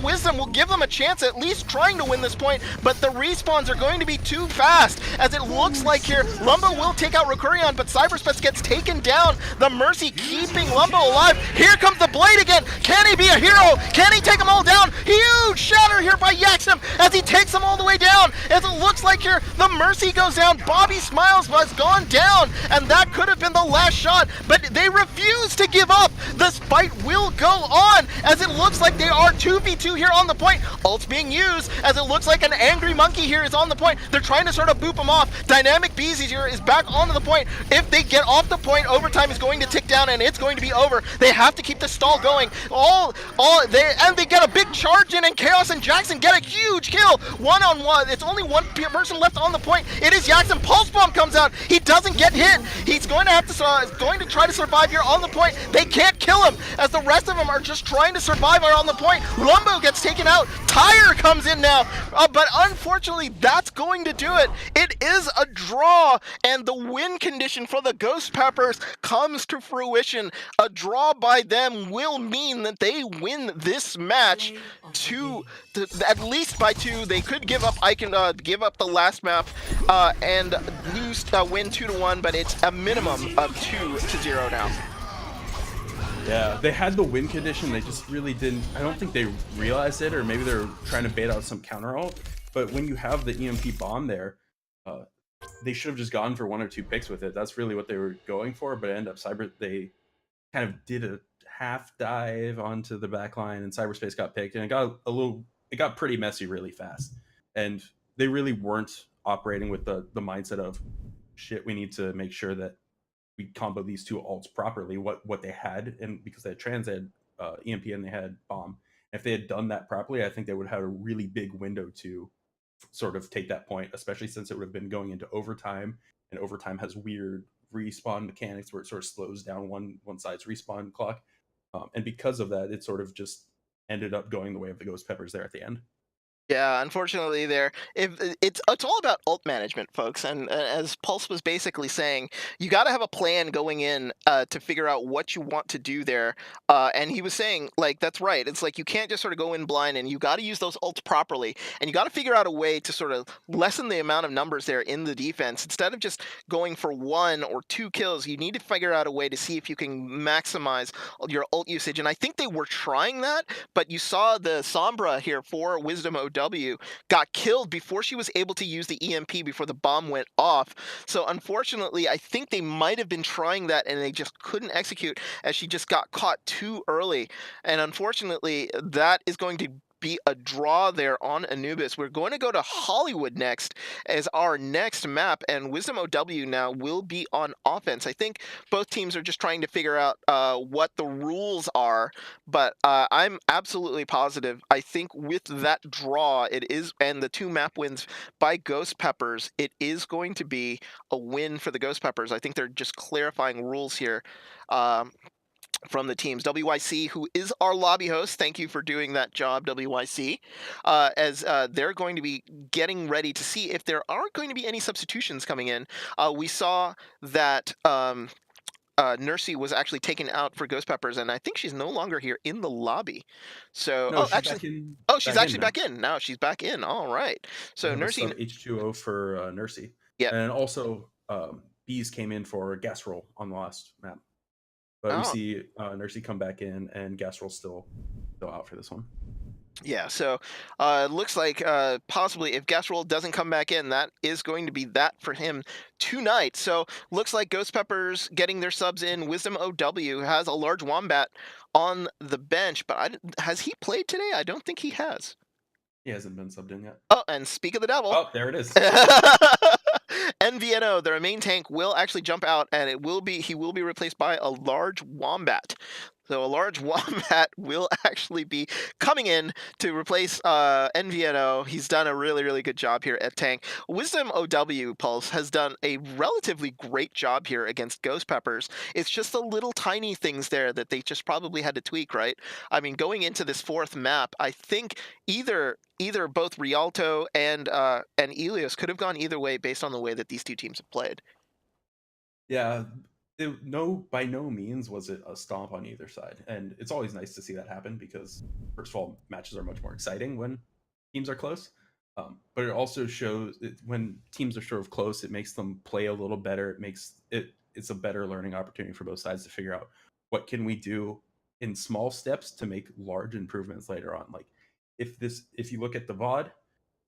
Wisdom will give them a chance at least trying to win this point, but the respawns are going to be too fast, as it looks like here Lumbo will take out Rokurion, but Cyberspace gets taken down. The Mercy keeping Lumbo alive. Here comes the Blade again. Can he be a hero? Can he take them all down? Huge shatter here by Yaxim as he takes them all the way down. As it looks like here the Mercy goes down. Bobby Smiles has gone down, and that could have been the last shot, but they refuse to give up. This fight will go on, as it looks like they are 2v2 here on the point. Ult's being used, as it looks like an angry monkey here is on the point. They're trying to sort of boop him off. Dynamic Bees here is back onto the point. If they get off the point, overtime is going to tick down, and it's going to be over. They have to keep the stall going. They get a big charge in, and Chaos and Jackson get a huge kill. One-on-one. It's only one person left on the point. It is Jackson. Pulse Bomb comes out. He doesn't get hit. He's going to have to going to try to survive here on the point. They can't kill him, as the rest of them are just trying to survive on the point. Lumbo gets taken out. Tire comes in now, but unfortunately that's going to do it. It is a draw, and the win condition for the Ghost Peppers comes to fruition. A draw by them will mean that they win this match at least by 2. They could give up give up the last map and lose win 2-1, but it's a minimum of 2-0 now. Yeah, they had the win condition, they just really didn't, I don't think they realized it, or maybe they're trying to bait out some counter ult, but when you have the EMP bomb there, they should have just gone for 1 or 2 picks with it. That's really what they were going for, but it ended up they kind of did a half dive onto the back line, and Cyberspace got picked, and it got pretty messy really fast. And they really weren't operating with the mindset of, shit, we need to make sure that we combo these 2 ults properly, what they had, and because they had trans, they had EMP, and they had bomb. If they had done that properly, I think they would have had a really big window to sort of take that point, especially since it would have been going into overtime, and overtime has weird respawn mechanics where it sort of slows down one side's respawn clock, and because of that, it sort of just ended up going the way of the Ghost Peppers there at the end. Yeah, unfortunately it's all about ult management, folks, and as Pulse was basically saying, you got to have a plan going in to figure out what you want to do there, and he was saying, like, that's right, it's like you can't just sort of go in blind, and you got to use those ults properly, and you got to figure out a way to sort of lessen the amount of numbers there in the defense. Instead of just going for 1 or 2 kills, you need to figure out a way to see if you can maximize your ult usage, and I think they were trying that, but you saw the Sombra here for WisdomOW got killed before she was able to use the EMP before the bomb went off. So unfortunately, I think they might have been trying that, and they just couldn't execute, as she just got caught too early. And unfortunately, that is going to be a draw there on Anubis. We're going to go to Hollywood next as our next map, and WisdomOW now will be on offense. I think both teams are just trying to figure out what the rules are, but I'm absolutely positive. I think with that draw, it is, and the 2 map wins by Ghost Peppers, it is going to be a win for the Ghost Peppers. I think they're just clarifying rules here. From the teams. WYC, who is our lobby host, thank you for doing that job, WYC, as they're going to be getting ready to see if there aren't going to be any substitutions coming in. We saw that Nursey was actually taken out for Ghost Peppers, and I think she's no longer here in the lobby. So, no, she's actually back in. Now she's back in. All right. So Nursey H2O for Nursey. Yeah. And also Bees came in for a gas roll on the last map. But we see Nursey come back in, and Gasrol's still out for this one. Yeah, so it looks like possibly if Gasrol doesn't come back in, that is going to be that for him tonight. So looks like Ghost Peppers getting their subs in. WisdomOW has a large Wombat on the bench, but has he played today? I don't think he has. He hasn't been subbed in yet. Oh, and speak of the devil. Oh, there it is. NVNO, their main tank, will actually jump out, and he will be replaced by a large Wombat. So a large Wombat will actually be coming in to replace NVNO. He's done a really, really good job here at tank. WisdomOW, Pulse, has done a relatively great job here against Ghost Peppers. It's just the little tiny things there that they just probably had to tweak, right? I mean, going into this fourth map, I think either both Rialto and Ilios could have gone either way based on the way that these two teams have played. Yeah, by no means was it a stomp on either side, and it's always nice to see that happen because, first of all, matches are much more exciting when teams are close. But it also shows when teams are sort of close, it makes them play a little better. It's a better learning opportunity for both sides to figure out what can we do in small steps to make large improvements later on. Like if you look at the VOD,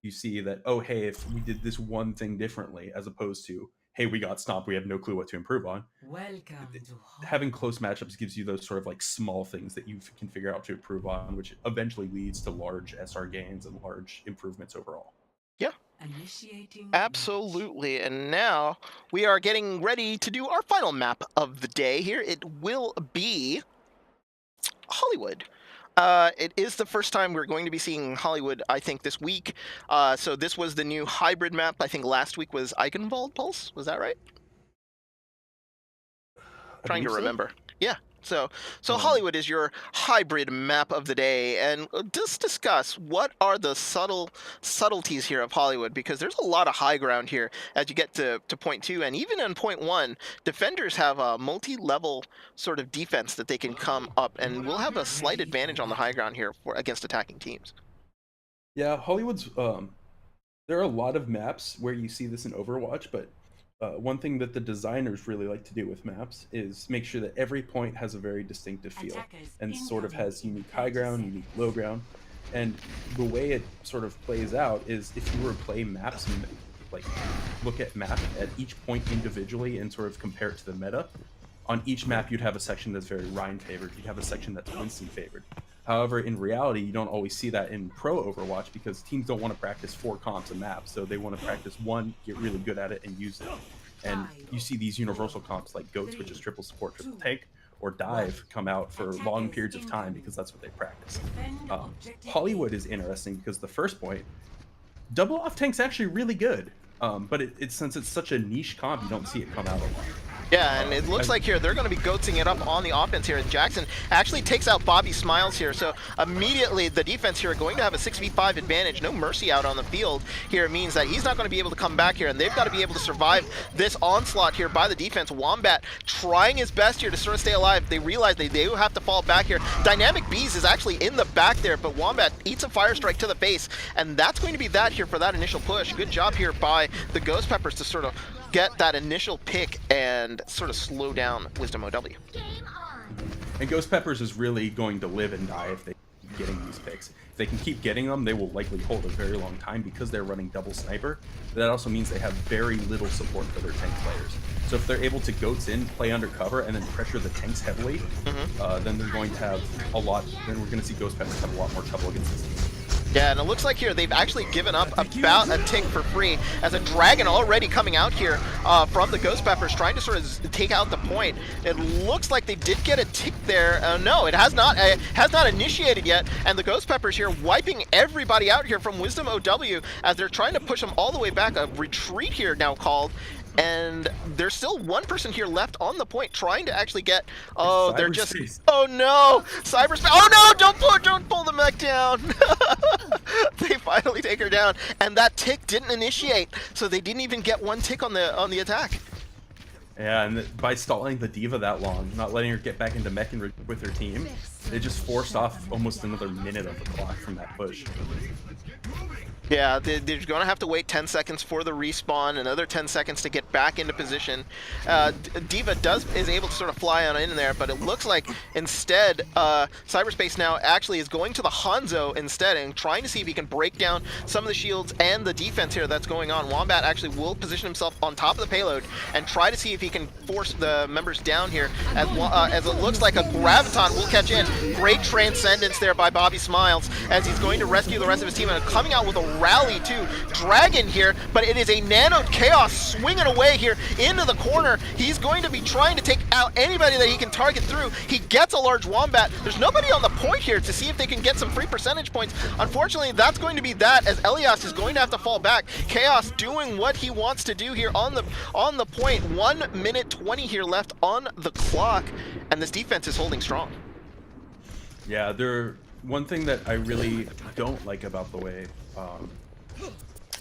you see that, oh, hey, if we did this one thing differently, as opposed to, hey, we got stomped, we have no clue what to improve on. Welcome to Having close matchups gives you those sort of like small things that you can figure out to improve on, which eventually leads to large SR gains and large improvements overall. Yeah. initiating Absolutely. And now we are getting ready to do our final map of the day here. It will be Hollywood. It is the first time we're going to be seeing Hollywood, I think, this week. So this was the new hybrid map. I think last week was Eichenwald Pulse. Was that right? Trying to remember. Yeah. So Hollywood is your hybrid map of the day, and just discuss what are the subtleties here of Hollywood, because there's a lot of high ground here as you get to point 2, and even in point 1, defenders have a multi-level sort of defense that they can come up, and will have a slight advantage on the high ground here against attacking teams. Yeah, Hollywood's there are a lot of maps where you see this in Overwatch, but one thing that the designers really like to do with maps is make sure that every point has a very distinctive feel and sort of has unique high ground, unique low ground. And the way it sort of plays out is if you were to play maps and like look at map at each point individually and sort of compare it to the meta, on each map you'd have a section that's very Rhine favored, you'd have a section that's Winston favored. However, in reality, you don't always see that in pro Overwatch because teams don't want to practice 4 comps a map, so they want to practice 1, get really good at it, and use it. And you see these universal comps like GOATS, which is triple support, triple tank, or dive come out for long periods of time because that's what they practice. Hollywood is interesting because the first point, double off tank's actually really good, but since it's such a niche comp, you don't see it come out a lot. Yeah, and it looks like here they're going to be goatsing it up on the offense here. Jackson actually takes out Bobby Smiles here, so immediately the defense here are going to have a 6v5 advantage. No mercy out on the field here means that he's not going to be able to come back here, and they've got to be able to survive this onslaught here by the defense. Wombat trying his best here to sort of stay alive. They realize they do have to fall back here. Dynamic Bees is actually in the back there, but Wombat eats a fire strike to the face, and that's going to be that here for that initial push. Good job here by the Ghost Peppers to sort of get that initial pick and sort of slow down WisdomOW. And Ghost Peppers is really going to live and die if they keep getting these picks. If they can keep getting them, they will likely hold a very long time because they're running double sniper. That also means they have very little support for their tank players. So if they're able to goats in, play undercover, and then pressure the tanks heavily, then they're going to have a lot. Then we're going to see Ghost Peppers have a lot more trouble against this team. Yeah, and it looks like here they've actually given up about a tick for free as a dragon already coming out here from the Ghost Peppers trying to sort of take out the point. It looks like they did get a tick there. No, it has not initiated yet, and the Ghost Peppers here wiping everybody out here from WisdomOW as they're trying to push them all the way back. A retreat here now called. And there's still one person here left on the point trying to actually get. Oh, they're just. Oh no, cyberspace. Oh no! Don't pull the mech down. They finally take her down, and that tick didn't initiate, so they didn't even get one tick on the attack. Yeah, and by stalling the diva that long, not letting her get back into mech and with her team, they just forced off almost another minute of the clock from that push. Yeah, they're going to have to wait 10 seconds for the respawn, another 10 seconds to get back into position. Diva is able to sort of fly on in there, but it looks like instead Cyberspace now actually is going to the Hanzo instead and trying to see if he can break down some of the shields and the defense here that's going on. Wombat actually will position himself on top of the payload and try to see if he can force the members down here as it looks like a Graviton will catch in. Great transcendence there by Bobby Smiles as he's going to rescue the rest of his team and coming out with a rally too. Dragon here, but it is a Nano Chaos swinging away here into the corner. He's going to be trying to take out anybody that he can target through. He gets a large Wombat. There's nobody on the point here to see if they can get some free percentage points. Unfortunately, that's going to be that as Ilios is going to have to fall back. Chaos doing what he wants to do here on the point. 1 minute 20 here left on the clock, and this defense is holding strong. Yeah, one thing that I really don't like about the way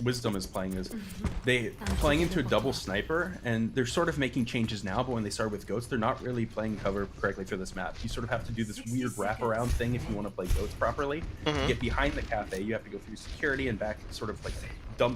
Wisdom is playing is they playing into a double sniper, and they're sort of making changes now, but when they start with Goats, they're not really playing cover correctly for this map. You sort of have to do this weird wraparound thing if you want to play Goats properly. To get behind the cafe, you have to go through security and back, sort of like duck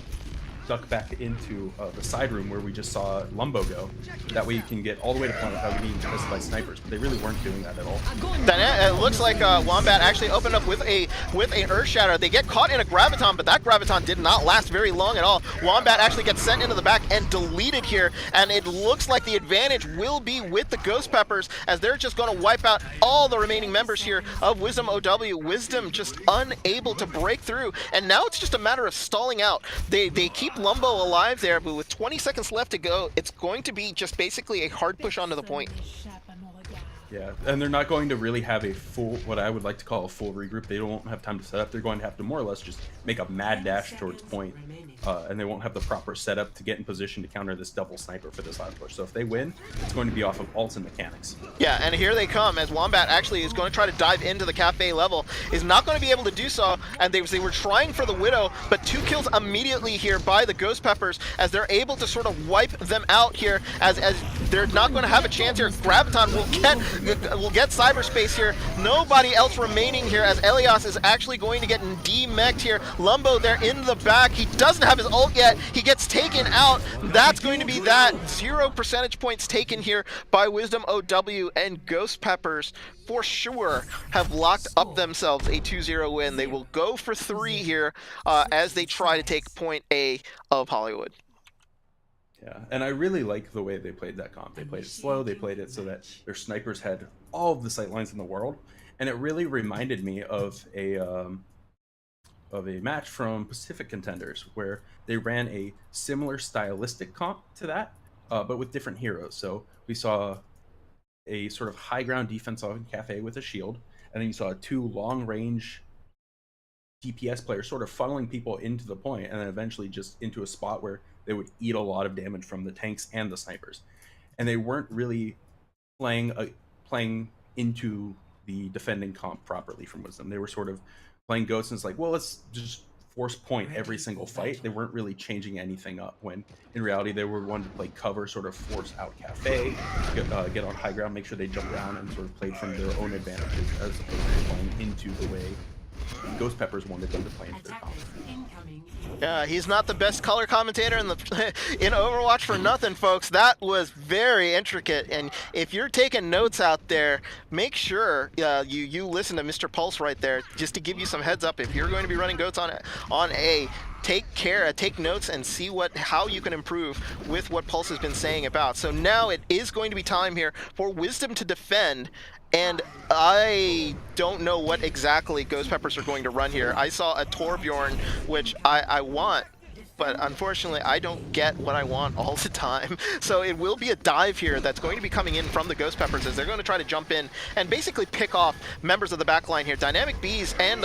back into the side room where we just saw Lumbo go. That way you can get all the way to point without being tested by snipers, but they really weren't doing that at all. It looks like Wombat actually opened up with a Earth Shatter. They get caught in a Graviton, but that Graviton did not last very long at all. Wombat actually gets sent into the back and deleted here, and it looks like the advantage will be with the Ghost Peppers as they're just going to wipe out all the remaining members here of WisdomOW. Wisdom just unable to break through, and now it's just a matter of stalling out. They keep Lumbo alive there, but with 20 seconds left to go, it's going to be just basically a hard push onto the point. Yeah, and they're not going to really have a full, what I would like to call a full regroup. They won't have time to set up. They're going to have to more or less just make a mad dash towards point, and they won't have the proper setup to get in position to counter this double sniper for this last push. So if they win, it's going to be off of ults and mechanics. Yeah, and here they come as Wombat actually is going to try to dive into the cafe level. Is not going to be able to do so, and they were trying for the Widow, but 2 kills immediately here by the Ghost Peppers as they're able to sort of wipe them out here as they're not going to have a chance here. Graviton will get Cyberspace here. Nobody else remaining here as Ilios is actually going to get demech'd here. Lumbo there in the back. He doesn't have his ult yet. He gets taken out. That's going to be that. 0 percentage points taken here by WisdomOW, and Ghost Peppers for sure have locked up themselves a 2-0 win. They will go for 3 here as they try to take point A of Hollywood. Yeah, and I really like the way they played that comp. They played it slow, they played it so that their snipers had all of the sight lines in the world, and it really reminded me of a match from Pacific Contenders where they ran a similar stylistic comp to that, but with different heroes. So we saw a sort of high ground defense on Cafe with a shield, and then you saw 2 long range DPS players sort of funneling people into the point, and then eventually just into a spot where they would eat a lot of damage from the tanks and the snipers. And they weren't really playing into the defending comp properly from Wisdom. They were sort of playing Ghosts, and it's like, well, let's just force point every single fight. They weren't really changing anything up, when in reality they were one to play cover, sort of force out Cafe, get on high ground, make sure they jump down and sort of play from their own advantages as opposed to playing into the way Ghost Peppers wanted them to play into their comp. Yeah, he's not the best color commentator in Overwatch for nothing, folks. That was very intricate, and if you're taking notes out there, make sure you listen to Mr. Pulse right there, just to give you some heads up. If you're going to be running Goats on A, take notes and see how you can improve with what Pulse has been saying about. So now it is going to be time here for Wisdom to defend. And I don't know what exactly Ghost Peppers are going to run here. I saw a Torbjorn, which I want, but unfortunately I don't get what I want all the time. So it will be a dive here that's going to be coming in from the Ghost Peppers as they're going to try to jump in and basically pick off members of the back line here. Dynamic Bees and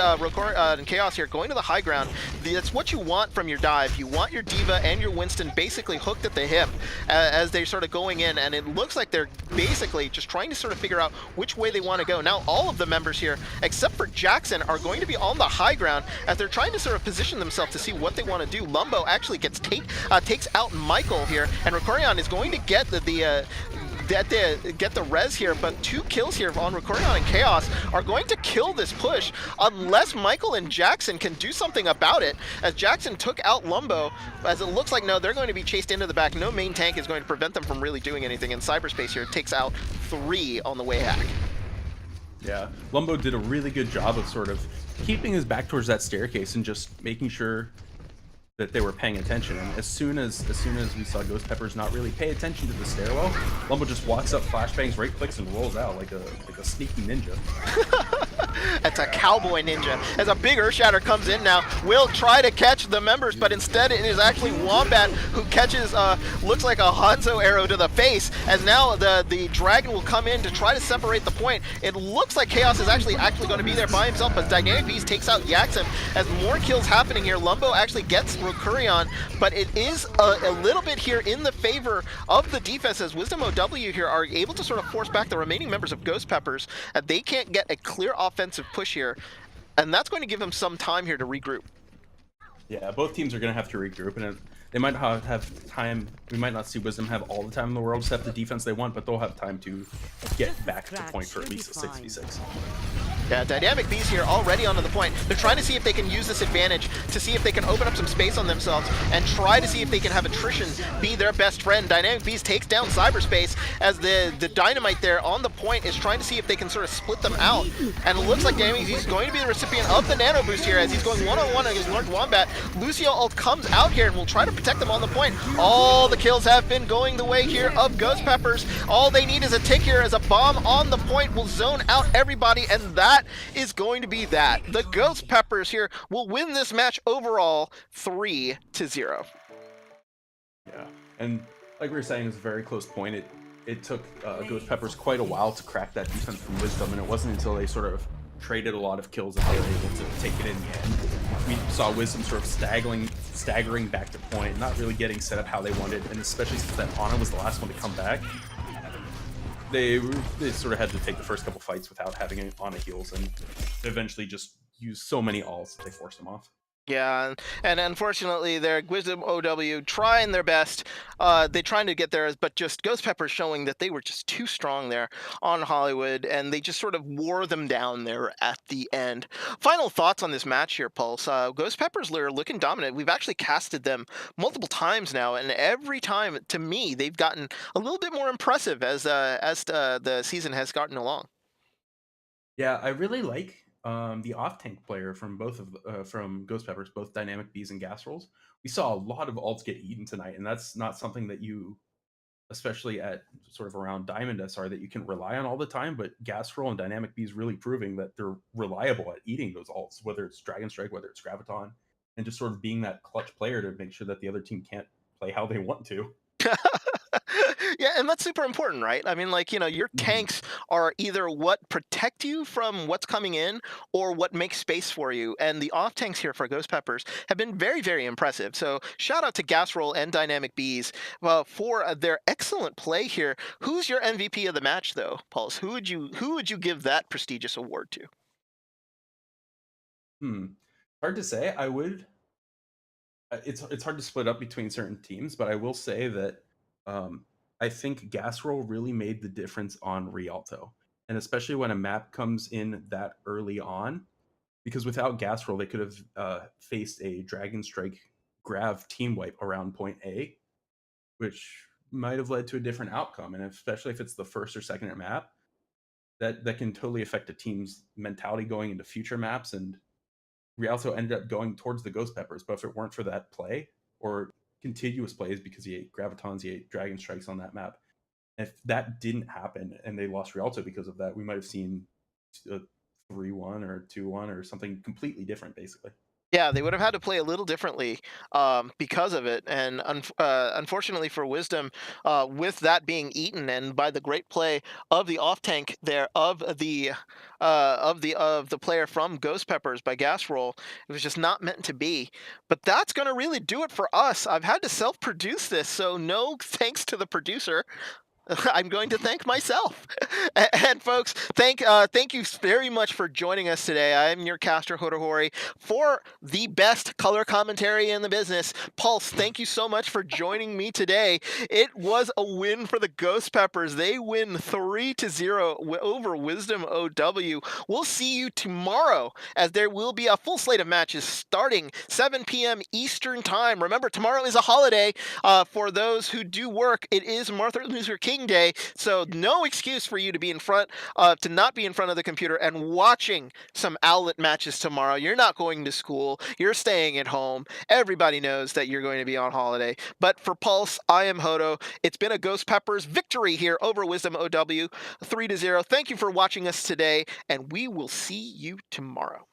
Chaos here going to the high ground. That's what you want from your dive. You want your Diva and your Winston basically hooked at the hip as they're sort of going in, and it looks like they're basically just trying to sort of figure out which way they want to go. Now all of the members here, except for Jackson, are going to be on the high ground as they're trying to sort of position themselves to see what they want to do. Lumbo actually takes out Michael here, and Ricorion is going to get the res here, but 2 kills here on Ricorion and Chaos are going to kill kill this push unless Michael and Jackson can do something about it, as Jackson took out Lumbo, as it looks like, no, they're going to be chased into the back. No main tank is going to prevent them from really doing anything, and Cyberspace here takes out 3 on the way hack. Yeah, Lumbo did a really good job of sort of keeping his back towards that staircase and just making sure that they were paying attention. And as soon as we saw Ghost Peppers not really pay attention to the stairwell, Lumbo just walks up, flashbangs, right clicks, and rolls out like a sneaky ninja. That's a cowboy ninja. As a big Earthshatter comes in now, will try to catch the members, but instead it is actually Wombat who catches, looks like a Hanzo arrow to the face, as now the dragon will come in to try to separate the point. It looks like Chaos is actually going to be there by himself, but Dynamic Beast takes out Yaxim. As more kills happening here, Lumbo actually gets Rokurion, but it is a little bit here in the favor of the defense, as WisdomOW here are able to sort of force back the remaining members of Ghost Peppers. They can't get a clear offensive push here, and that's going to give them some time here to regroup. Yeah, both teams are going to have to regroup, and they might not have time. We might not see Wisdom have all the time in the world to set the defense they want, but they'll have time to get back to point for at least a 6v6. Yeah, Dynamic Beast here already onto the point. They're trying to see if they can use this advantage to see if they can open up some space on themselves and try to see if they can have attrition be their best friend. Dynamic Beast takes down Cyberspace, as the Dynamite there on the point is trying to see if they can sort of split them out. And it looks like Dynamic Beast is going to be the recipient of the Nano Boost here, as he's going one-on-one against Lord Wombat. Lucio ult comes out here and will try to protect them on the point. All the kills have been going the way here of Ghost Peppers. All they need is a tick here, as a bomb on the point will zone out everybody, and that is going to be that. The Ghost Peppers here will win this match overall 3-0. Yeah, and like we were saying, it was a very close point. It took Ghost Peppers quite a while to crack that defense from Wisdom, and it wasn't until they sort of traded a lot of kills that they were able to take it in the end. We saw Wisdom sort of staggering back to point, not really getting set up how they wanted, and especially since that Ana was the last one to come back, they sort of had to take the first couple fights without having it on a heals, and eventually just used so many alts that they forced them off. Yeah, and unfortunately, they're WisdomOW trying their best. They're trying to get there, but just Ghost Peppers showing that they were just too strong there on Hollywood, and they just sort of wore them down there at the end. Final thoughts on this match here, Pulse. Ghost Peppers are looking dominant. We've actually casted them multiple times now, and every time, to me, they've gotten a little bit more impressive as the season has gotten along. Yeah, I really like the off-tank player from both of from Ghost Peppers, both Dynamic Bees and Gas Rolls. We saw a lot of alts get eaten tonight, and that's not something that you, especially at sort of around Diamond SR, that you can rely on all the time. But Gas Roll and Dynamic Bees really proving that they're reliable at eating those alts, whether it's Dragon Strike, whether it's Graviton, and just sort of being that clutch player to make sure that the other team can't play how they want to. Yeah, and that's super important, right? I mean, like, your tanks are either what protect you from what's coming in or what makes space for you. And the off tanks here for Ghost Peppers have been very, very impressive. So shout out to Gas Roll and Dynamic Bees for their excellent play here. Who's your MVP of the match, though, Pulse? Who would you give that prestigious award to? Hard to say. I would. It's hard to split up between certain teams, but I will say that I think Gas Roll really made the difference on Rialto, and especially when a map comes in that early on, because without Gas Roll, they could have faced a Dragon Strike Grav team wipe around point A, which might have led to a different outcome. And especially if it's the first or second map, that can totally affect a team's mentality going into future maps. And Rialto ended up going towards the Ghost Peppers, but if it weren't for that play, or contiguous plays, because he ate Gravitons, he ate Dragon Strikes on that map, if that didn't happen and they lost Rialto because of that, we might have seen a 3-1 or 2-1 or something completely different, basically. Yeah, they would have had to play a little differently because of it, and unfortunately for Wisdom, with that being eaten, and by the great play of the off tank there of the player from Ghost Peppers by Gas Roll, it was just not meant to be. But that's going to really do it for us. I've had to self-produce this, so no thanks to the producer. I'm going to thank myself. And folks, thank you very much for joining us today. I'm your caster Hodahori for the best color commentary in the business. Pulse, thank you so much for joining me today. It was a win for the Ghost Peppers. They win 3-0 over WisdomOW. We'll see you tomorrow, as there will be a full slate of matches starting 7 p.m. Eastern Time. Remember, tomorrow is a holiday. For those who do work, it is Martin Luther King Day, so no excuse for you to be to not be in front of the computer and watching some Owlet matches tomorrow. You're not going to school. You're staying at home. Everybody knows that you're going to be on holiday. But for Pulse, I am Hodo. It's been a Ghost Peppers victory here over WisdomOW, 3-0. Thank you for watching us today, and we will see you tomorrow.